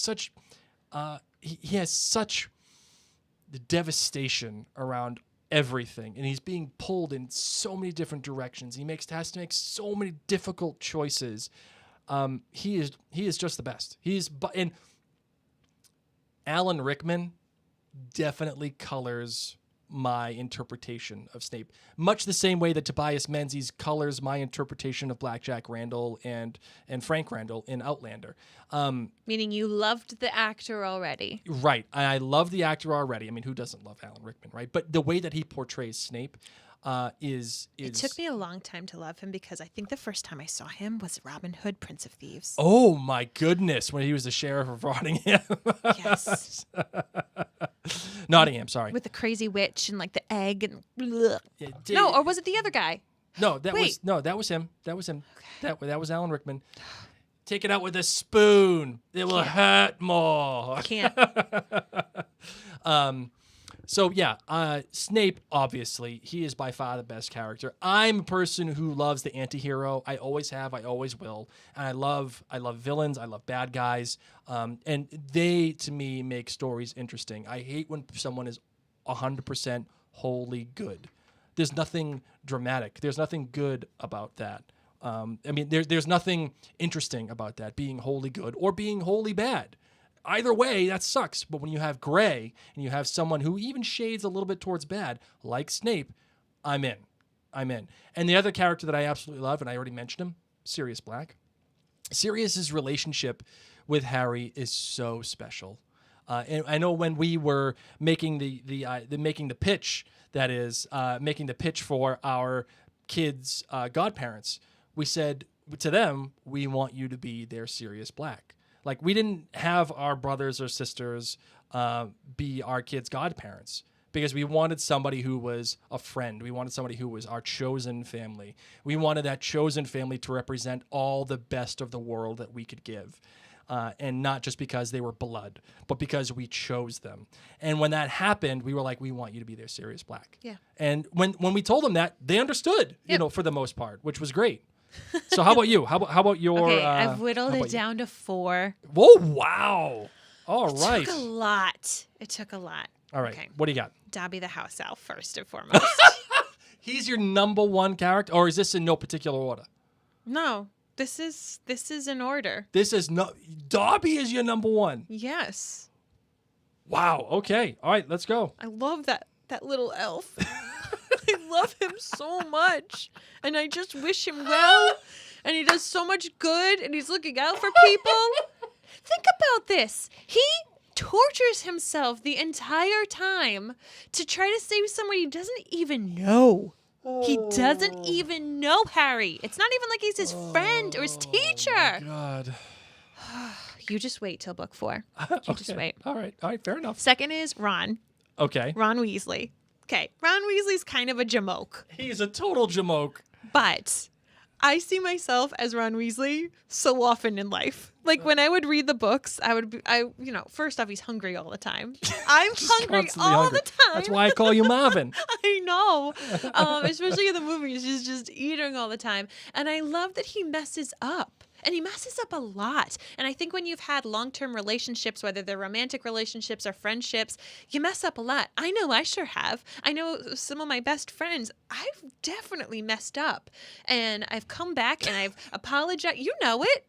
he has such devastation around everything, and he's being pulled in so many different directions. He has to make so many difficult choices. He is just the best. And Alan Rickman definitely colors my interpretation of Snape, much the same way that Tobias Menzies colors my interpretation of Blackjack Randall and Frank Randall in Outlander. Meaning you loved the actor already. Right. I love the actor already. I mean, who doesn't love Alan Rickman, right? But the way that he portrays Snape is... It took me a long time to love him because I think the first time I saw him was Robin Hood, Prince of Thieves. Oh, my goodness, when he was the sheriff of Nottingham. Yes. Nottingham, sorry. With the crazy witch and like the egg and... Bleh. Yeah, No, or was it the other guy? No, that Wait. was him. That was him. That was Alan Rickman. Take it out with a spoon. It will hurt more. I can't. So yeah, Snape, obviously, he is by far the best character. I'm a person who loves the anti-hero. I always have, I always will. And I love villains, I love bad guys. And they, to me, make stories interesting. I hate when someone is 100% wholly good. There's nothing dramatic. There's nothing good about that. I mean, there's nothing interesting about that, being wholly good or being wholly bad. Either way, that sucks. But when you have gray and you have someone who even shades a little bit towards bad, like Snape, I'm in. And the other character that I absolutely love, and I already mentioned him, Sirius Black. Sirius's relationship with Harry is so special. And I know when we were making the pitch, that is making the pitch for our kids' godparents, we said to them, we want you to be their Sirius Black. Like, we didn't have our brothers or sisters be our kids' godparents because we wanted somebody who was a friend. We wanted somebody who was our chosen family. We wanted that chosen family to represent all the best of the world that we could give. And not just because they were blood, but because we chose them. And when that happened, we were like, we want you to be their Sirius Black. Yeah. And when we told them that, they understood, for the most part, which was great. So how about you? How about your... Okay, I've whittled how it about you? down to 4. Whoa, wow. All right. It took a lot. All right. Okay. What do you got? Dobby the house elf, first and foremost. He's your number 1 character, or is this in no particular order? No, this is in order. Dobby is your number 1. Yes. Wow. Okay. All right. Let's go. I love that little elf. I love him so much. And I just wish him well. And he does so much good. And he's looking out for people. Think about this. He tortures himself the entire time to try to save someone he doesn't even know. He doesn't even know Harry. It's not even like he's his friend or his teacher. God. You just wait till book 4. You just wait. All right, fair enough. Second is Ron. Okay. Ron Weasley. Okay, Ron Weasley's kind of a jamoke. He's a total jamoke. But I see myself as Ron Weasley so often in life. Like when I would read the books, first off, he's hungry all the time. I'm hungry all the time. That's why I call you Marvin. I know. Especially in the movies, he's just eating all the time. And I love that he messes up. And he messes up a lot. And I think when you've had long-term relationships, whether they're romantic relationships or friendships, you mess up a lot. I know I sure have. I know some of my best friends, I've definitely messed up. And I've come back and I've apologized. You know it.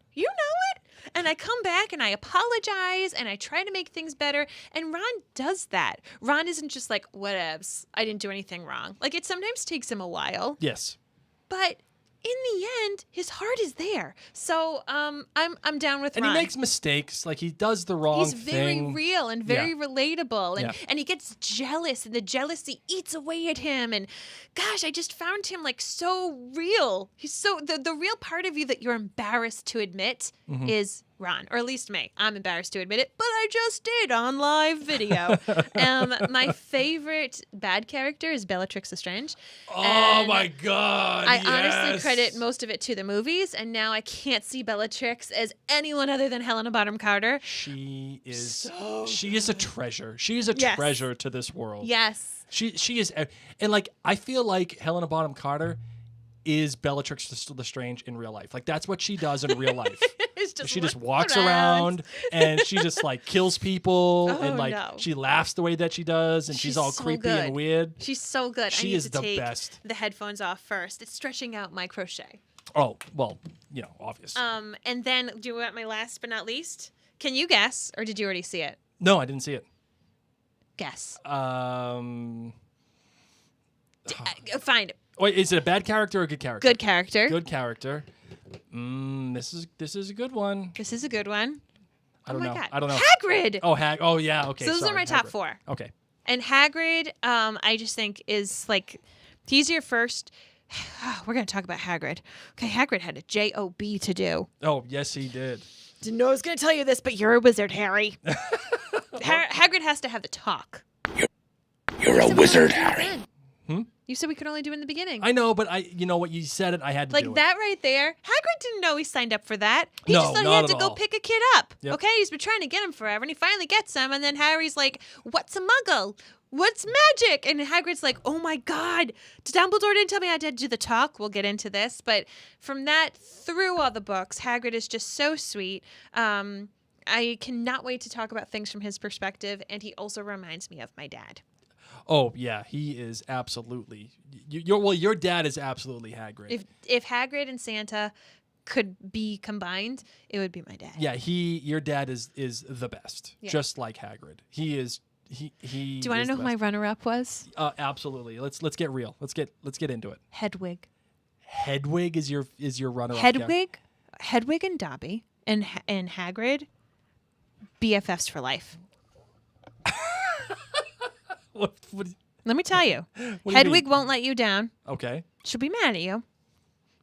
And I come back and I apologize and I try to make things better. And Ron does that. Ron isn't just like, whatevs, I didn't do anything wrong. Like it sometimes takes him a while. Yes. But in the end, his heart is there. So I'm down with Ron. And he makes mistakes. Like he does the wrong thing. He's very real and very relatable. And he gets jealous and the jealousy eats away at him. And gosh, I just found him like so real. He's so the real part of you that you're embarrassed to admit is Ron, or at least me. I'm embarrassed to admit it, but I just did on live video. My favorite bad character is Bellatrix Lestrange. Oh my God! I honestly credit most of it to the movies, and now I can't see Bellatrix as anyone other than Helena Bonham Carter. She is a treasure. She is a treasure to this world. Yes. She is, and like I feel like Helena Bonham Carter is Bellatrix Lestrange in real life. Like that's what she does in real life. She just walks around and she just like kills people and like she laughs the way that she does and she's all so creepy and weird. She's so good. She is the best. The headphones off first. It's stretching out my crochet. Oh, well, obvious. And then do you want my last but not least? Can you guess, or did you already see it? No, I didn't see it. Guess. Find it. Wait, is it a bad character or a good character? Good character. Good character. This is a good one. This is a good one. I don't know. God. I don't know. Hagrid. Oh, yeah. Okay. So those are my top 4. Okay. And Hagrid, I just think is like, he's your first. We're gonna talk about Hagrid. Okay, Hagrid had a job to do. Oh, yes, he did. Didn't know I was gonna tell you this, but you're a wizard, Harry. Hagrid has to have the talk. You're a wizard, Harry. You said we could only do it in the beginning. I know, but you know what? You said it. I had to do it. Like that right there. Hagrid didn't know he signed up for that. He No, just thought he not had at to go all. pick a kid up. Yep. Okay, he's been trying to get him forever, and he finally gets him. And then Harry's like, "What's a muggle? What's magic?" And Hagrid's like, "Oh my God, Dumbledore didn't tell me I had to do the talk." We'll get into this, but from that through all the books, Hagrid is just so sweet. I cannot wait to talk about things from his perspective, and he also reminds me of my dad. Oh yeah, he is absolutely. Your dad is absolutely Hagrid. If Hagrid and Santa could be combined, it would be my dad. Yeah, your dad is the best, just like Hagrid. He is. He. Do you want to know who my runner-up was? Absolutely. Let's get real. Let's get into it. Hedwig. Hedwig is your runner-up. Hedwig and Dobby and Hagrid, BFFs for life. What Let me tell you, what Hedwig do won't let you down. Okay. She'll be mad at you,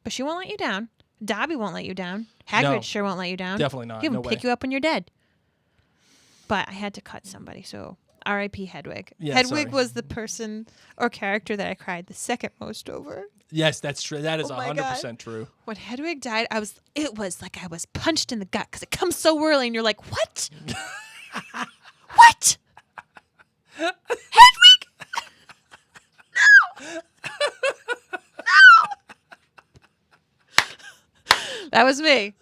but she won't let you down. Dobby won't let you down. Hagrid sure won't let you down. Definitely not. He'll No pick way. you up when you're dead. But I had to cut somebody, so R.I.P. Hedwig. Yeah, Hedwig sorry. was the person or character that I cried the second most over. Yes, that's true. That is Oh my 100% true. When Hedwig died, it was like I was punched in the gut because it comes so early, and you're like, what? What? Hedwig? No! That was me.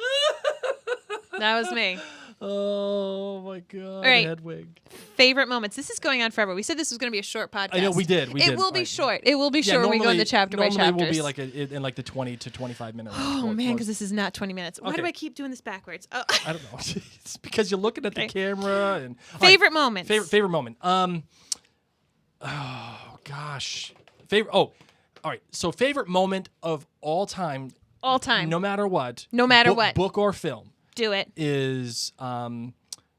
That was me. Oh my God, All right. Hedwig. Favorite moments. This is going on forever. We said this was going to be a short podcast. I know we did. It will be short. It will be short when we go into chapter by chapter. Normally we'll be like in like the 20 to 25 minute range. Oh man, because this is not 20 minutes. Why Okay. do I keep doing this backwards? Oh. I don't know. It's because you're looking at the camera and Favorite moments. Favorite moment. Oh gosh. All right. So favorite moment of all time. All time. No matter what. No matter what. Book or film. Do it. is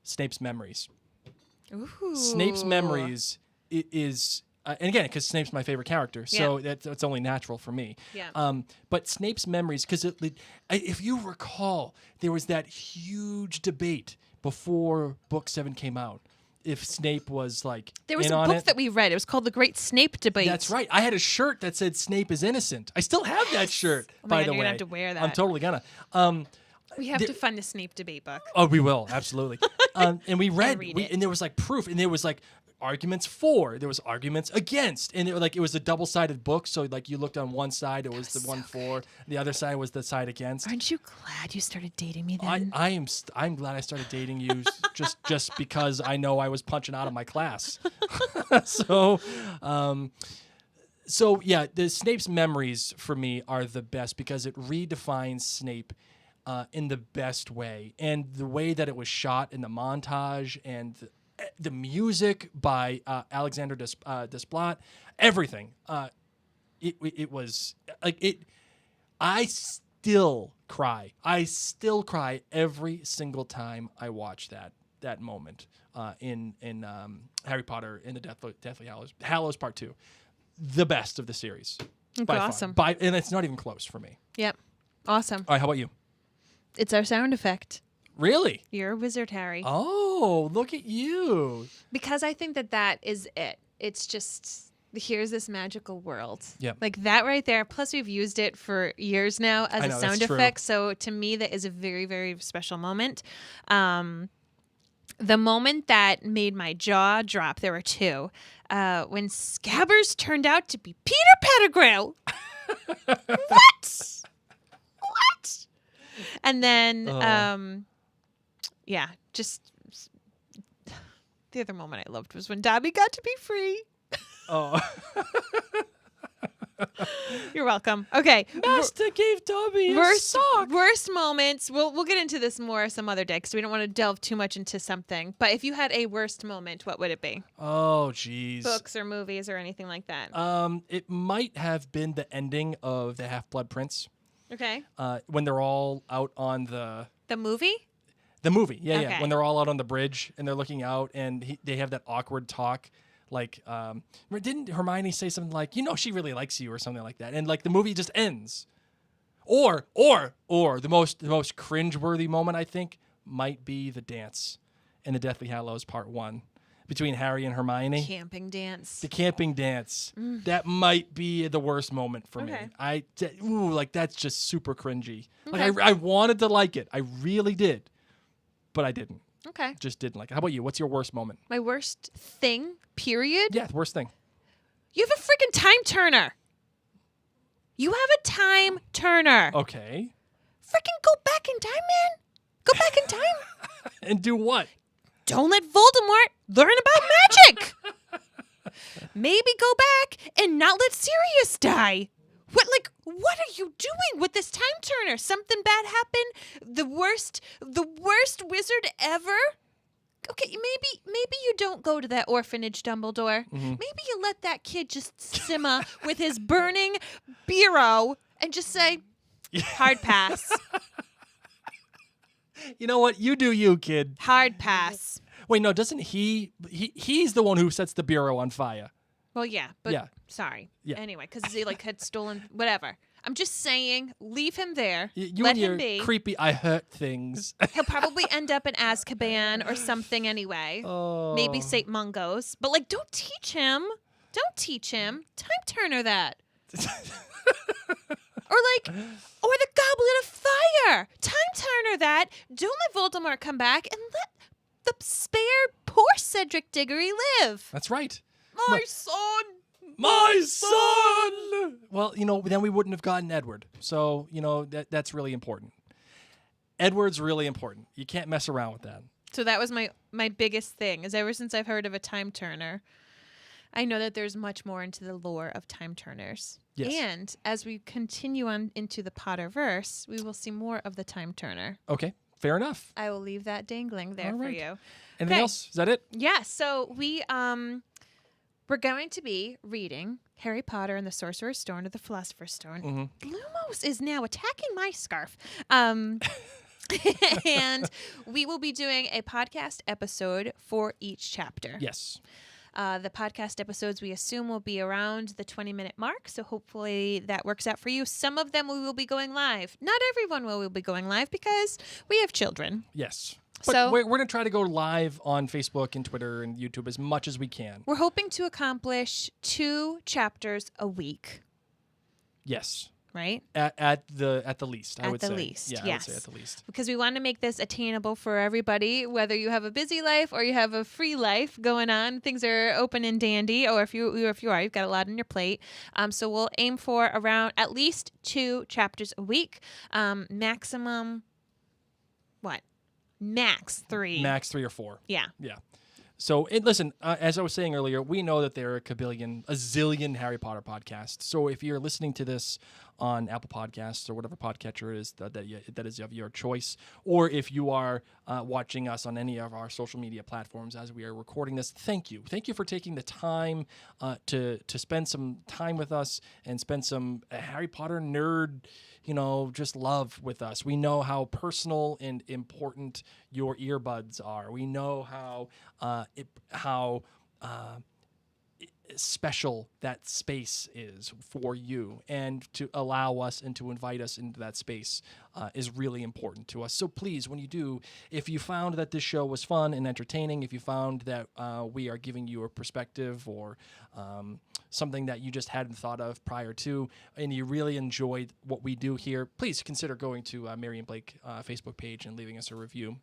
Snape's memories. Ooh. Snape's memories is, and again, because Snape's my favorite character, so that's only natural for me. Yeah. But Snape's memories, because if you recall, there was that huge debate before Book 7 came out. If Snape was like There was in a on book it. that we read. It was called The Great Snape Debate. That's right. I had a shirt that said Snape is innocent. I still have that shirt, Oh my by God, the you're way. gonna have to wear that. I'm totally gonna. We have to find the Snape debate book. Oh, we will, absolutely. And we read it. and there was like proof, and there was like arguments for, there was arguments against, and it was a double-sided book. So like you looked on one side, it was the one for, the other side was the side against. Aren't you glad you started dating me then? I'm glad I started dating you just because I know I was punching out of my class. So yeah, the Snape's memories for me are the best because it redefines Snape in the best way, and the way that it was shot in the montage and the music by Alexander Desplat, everything. It was like it. I still cry. I still cry every single time I watch that moment in Harry Potter in the Deathly Hallows Part 2. The best of the series. By awesome. far. And it's not even close for me. Yep. Awesome. All right, how about you? It's our sound effect. Really? You're a wizard, Harry. Oh, look at you. Because I think that is it. It's just, here's this magical world. Yep. Like that right there. Plus, we've used it for years now as a sound effect. So to me, that is a very, very special moment. The moment that made my jaw drop, there were two. When Scabbers turned out to be Peter Pettigrew. What? What? And then, just the other moment I loved was when Dobby got to be free. Oh. You're welcome. Okay. Master gave Dobby a sock. Worst moments. We'll get into this more some other day because we don't want to delve too much into something. But if you had a worst moment, what would it be? Oh, geez. Books or movies or anything like that. It might have been the ending of The Half-Blood Prince. Okay. When they're all out on the movie? The movie, yeah. Okay. When they're all out on the bridge and they're looking out and they have that awkward talk. Like, didn't Hermione say something like, she really likes you or something like that? And like the movie just ends. Or the most cringeworthy moment, I think, might be the dance in the Deathly Hallows Part 1 between Harry and Hermione. Camping dance. The camping dance. That might be the worst moment for me. That's just super cringy. Okay. Like I wanted to like it. I really did. But I didn't. Okay. Just didn't like it. How about you? What's your worst moment? My worst thing, period? Yeah, the worst thing. You have a freaking time turner. You have a time turner. Okay. Freaking go back in time, man. Go back in time. And do what? Don't let Voldemort learn about magic. Maybe go back and not let Sirius die. What are you doing with this time turner? Something bad happened? The worst wizard ever? Okay, maybe you don't go to that orphanage, Dumbledore. Mm-hmm. Maybe you let that kid just simmer with his burning bureau and just say, hard pass. You know what? You do you, kid. Hard pass. Wait, no, doesn't he's the one who sets the bureau on fire. Well, yeah, but Yeah. sorry. Yeah. Anyway, because he had stolen whatever. I'm just saying, leave him there. You let and your him be. creepy I hurt things. He'll probably end up in Azkaban or something anyway. Oh. Maybe St. Mungo's. But don't teach him. Don't teach him. Time turner that. Or the Goblet of Fire. Time turner that. Don't let Voldemort come back and let the spare poor Cedric Diggory live. That's right. My son. My son! Well, then we wouldn't have gotten Edward. So, that's really important. Edward's really important. You can't mess around with that. So that was my biggest thing, is ever since I've heard of a time turner, I know that there's much more into the lore of time turners. Yes. And as we continue on into the Potterverse, we will see more of the time turner. Okay, fair enough. I will leave that dangling there All for right. you. Anything Okay. else? Is that it? Yeah, so we're going to be reading Harry Potter and the Sorcerer's Stone or the Philosopher's Stone. Mm-hmm. Lumos is now attacking my scarf. And we will be doing a podcast episode for each chapter. Yes. The podcast episodes, we assume, will be around the 20-minute mark, so hopefully that works out for you. Some of them we will be going live. Not everyone will be going live because we have children. Yes. But So- we're going to try to go live on Facebook and Twitter and YouTube as much as we can. We're hoping to accomplish 2 chapters a week, Yes. right? At the least, I would say. At the least, Yeah, yes. I would say at the least. Because we want to make this attainable for everybody, whether you have a busy life or you have a free life going on. Things are open and dandy, or if you've got a lot on your plate. So we'll aim for around at least 2 chapters a week. Maximum, what? Max 3. Max 3 or 4. Yeah. Yeah. So, listen, as I was saying earlier, we know that there are a zillion Harry Potter podcasts. So if you're listening to this on Apple Podcasts or whatever podcatcher is that is of your choice, or if you are watching us on any of our social media platforms as we are recording this, thank you. Thank you for taking the time to spend some time with us and spend some Harry Potter nerd, just love with us. We know how personal and important your earbuds are. We know how special that space is for you, and to allow us and to invite us into that space is really important to us. So please, when you do, if you found that this show was fun and entertaining, if you found that we are giving you a perspective or something that you just hadn't thought of prior to, and you really enjoyed what we do here, please consider going to Mary and Blake Facebook page and leaving us a review,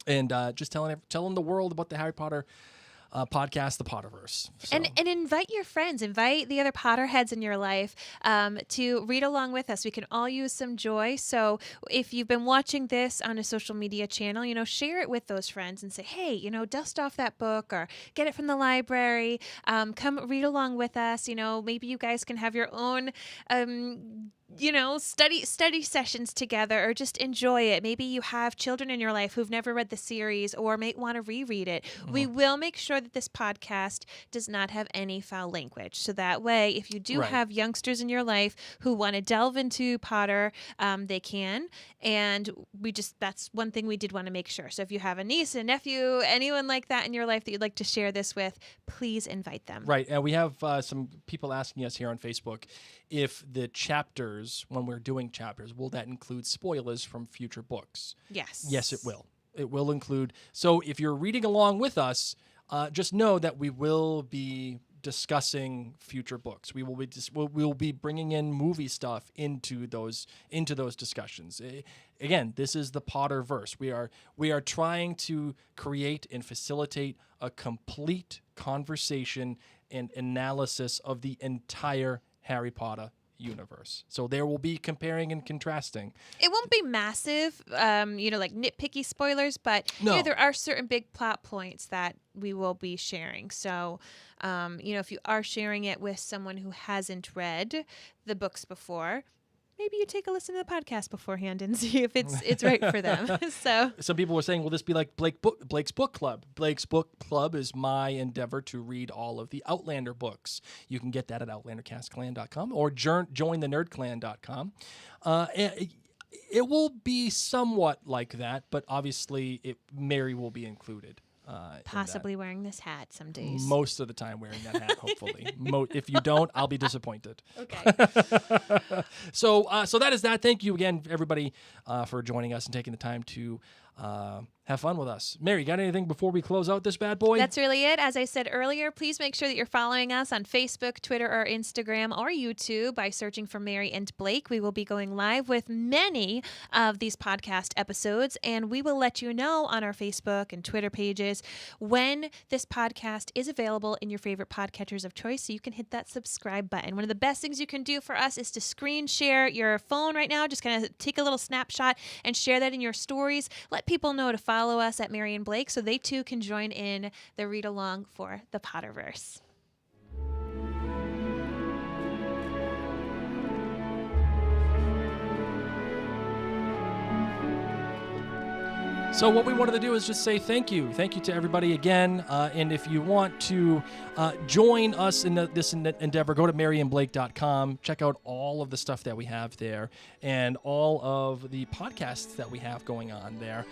and just telling the world about the Harry Potter podcast, the Potterverse. So. And invite your friends, invite the other Potterheads in your life to read along with us. We can all use some joy. So if you've been watching this on a social media channel, share it with those friends and say, hey, dust off that book or get it from the library. Come read along with us. Maybe you guys can have your own study sessions together, or just enjoy it. Maybe you have children in your life who've never read the series or may want to reread it. We will make sure that this podcast does not have any foul language. So that way, if you do have youngsters in your life who want to delve into Potter, they can. And that's one thing we did want to make sure. So if you have a niece, a nephew, anyone like that in your life that you'd like to share this with, please invite them. Right. And we have some people asking us here on Facebook if the chapters, when we're doing chapters, will that include spoilers from future books? Yes. Yes, it will. It will include. So if you're reading along with us, just know that we will be discussing future books. We will be bringing in movie stuff into those discussions. Again, this is the Potterverse. We are trying to create and facilitate a complete conversation and analysis of the entire Harry Potter universe. So there will be comparing and contrasting. It won't be massive, like nitpicky spoilers, but No. there are certain big plot points that we will be sharing. So, if you are sharing it with someone who hasn't read the books before, maybe you take a listen to the podcast beforehand and see if it's right for them. So some people were saying, will this be like Blake's book club? Blake's book club is my endeavor to read all of the Outlander books. You can get that at outlandercastclan.com or jointhenerdclan.com. It will be somewhat like that, but obviously Mary will be included. possibly wearing this hat some days. Most of the time wearing that hat, hopefully. If you don't, I'll be disappointed. Okay. So that is that. Thank you again, everybody, for joining us and taking the time to have fun with us. Mary, got anything before we close out this bad boy? That's really it. As I said earlier, please make sure that you're following us on Facebook, Twitter, or Instagram, or YouTube by searching for Mary and Blake. We will be going live with many of these podcast episodes, and we will let you know on our Facebook and Twitter pages when this podcast is available in your favorite podcatchers of choice, so you can hit that subscribe button. One of the best things you can do for us is to screen share your phone right now. Just kind of take a little snapshot and share that in your stories. Let people know to follow us at Mary and Blake so they too can join in the read along for the Potterverse. So what we wanted to do is just say thank you. Thank you to everybody again. And if you want to join us in this endeavor, go to maryandblake.com. Check out all of the stuff that we have there and all of the podcasts that we have going on there.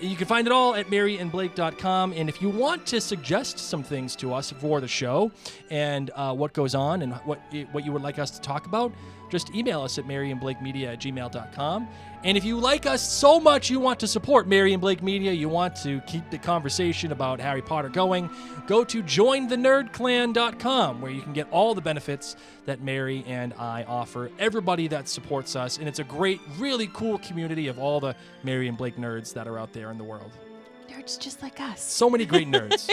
You can find it all at maryandblake.com. And if you want to suggest some things to us for the show and what goes on and what you would like us to talk about, just email us at maryandblakemedia@gmail.com. And if you like us so much you want to support Mary and Blake Media, you want to keep the conversation about Harry Potter going, go to jointhenerdclan.com, where you can get all the benefits that Mary and I offer everybody that supports us. And it's a great, really cool community of all the Mary and Blake nerds that are out there in the world. Nerds just like us. So many great nerds.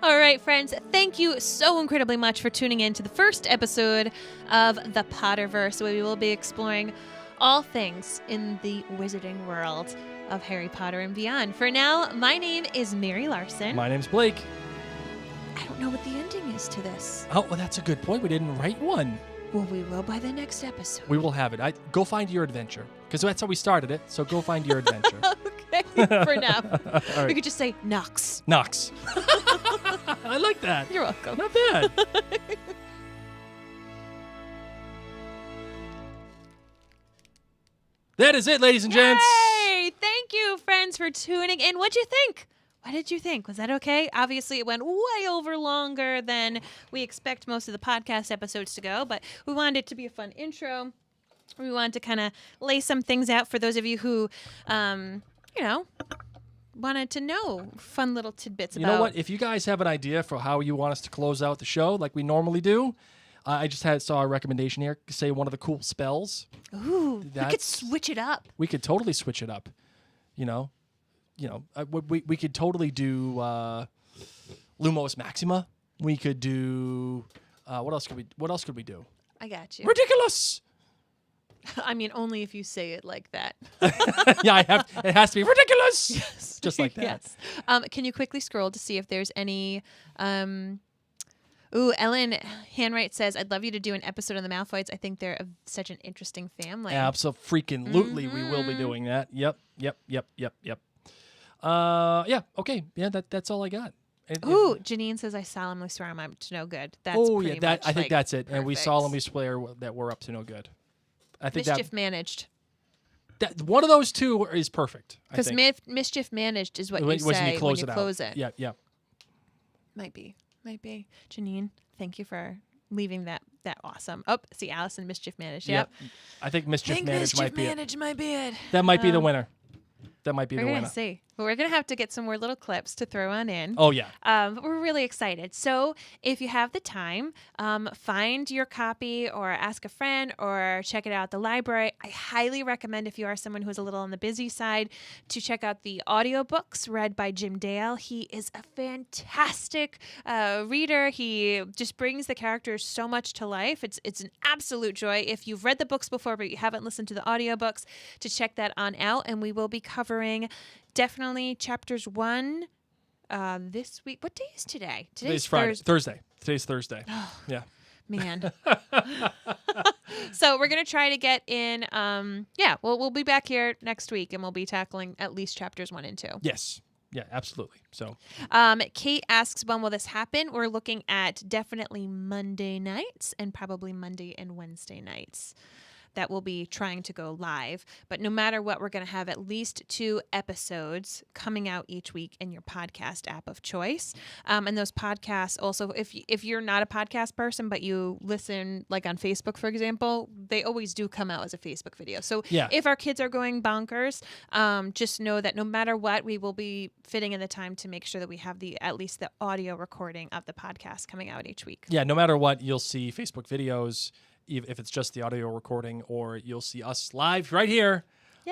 All right, friends. Thank you so incredibly much for tuning in to the first episode of the Potterverse, where we will be exploring all things in the wizarding world of Harry Potter and beyond. For now, my name is Mary Larson. My name's Blake. I don't know what the ending is to this. Oh, well, that's a good point. We didn't write one. Well, we will by the next episode. We will have it. Go find your adventure, because that's how we started it. So go find your adventure. Okay, for now. Right. We could just say Knox. Knox. I like that. You're welcome. Not bad. That is it, ladies and gents. Yay! Thank you, friends, for tuning in. What'd you think? What did you think? Was that okay? Obviously, it went way over longer than we expect most of the podcast episodes to go, but we wanted it to be a fun intro. We wanted to kind of lay some things out for those of you who, wanted to know fun little tidbits about... You know what? If you guys have an idea for how you want us to close out the show like we normally do, I just saw a recommendation here. Say one of the cool spells. Ooh, we could switch it up. We could totally switch it up. We could totally do Lumos Maxima. We could do what else could we do? I got you. Ridiculous. I mean, only if you say it like that. Yeah, it has to be ridiculous. Yes. Just like that. Yes. Can you quickly scroll to see if there's any? Ellen Handwright says, "I'd love you to do an episode on the Malfoys. I think they're such an interesting family." Absolutely, we will be doing that. Yep. Yeah. Okay. Yeah. That's all I got. Janine says, "I solemnly swear I'm up to no good." That's pretty much, I think that's it. perfect. And we solemnly swear that we're up to no good. I think Mischief managed. That one of those two is perfect. Because mischief managed is what you say when you close it. Yeah. Might be. Janine, thank you for leaving that awesome. Oh, see, Allison, mischief managed. Yep. I think mischief managed might be it. That might be the winner. That might be the winner. We're going to see. But we're going to have to get some more little clips to throw on in. Oh, yeah. But we're really excited. So if you have the time, find your copy or ask a friend or check it out at the library. I highly recommend, if you are someone who is a little on the busy side, to check out the audiobooks read by Jim Dale. He is a fantastic reader. He just brings the characters so much to life. It's an absolute joy. If you've read the books before but you haven't listened to the audiobooks, to check that on out. And we will be covering definitely chapters 1 this week. What day is today? Today's Friday. Thursday. Today's Thursday. Yeah. Man. So we're going to try to get in. We'll be back here next week and we'll be tackling at least chapters 1 and 2. Yes. Yeah, absolutely. So, Kate asks, when will this happen? We're looking at definitely Monday nights and probably Monday and Wednesday nights. That will be trying to go live. But no matter what, we're going to have at least 2 episodes coming out each week in your podcast app of choice. And those podcasts also, if you're not a podcast person, but you listen like on Facebook, for example, they always do come out as a Facebook video. So if our kids are going bonkers, just know that no matter what, we will be fitting in the time to make sure that we have at least the audio recording of the podcast coming out each week. Yeah, no matter what, you'll see Facebook videos, if it's just the audio recording, or you'll see us live right here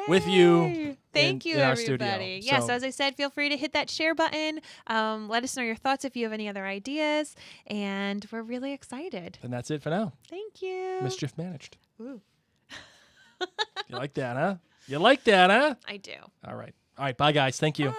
with you. Thank you, everybody. So as I said, feel free to hit that share button. Let us know your thoughts if you have any other ideas. And we're really excited. And that's it for now. Thank you. Mischief managed. Ooh. You like that, huh? You like that, huh? I do. All right. Bye, guys. Thank you. Bye.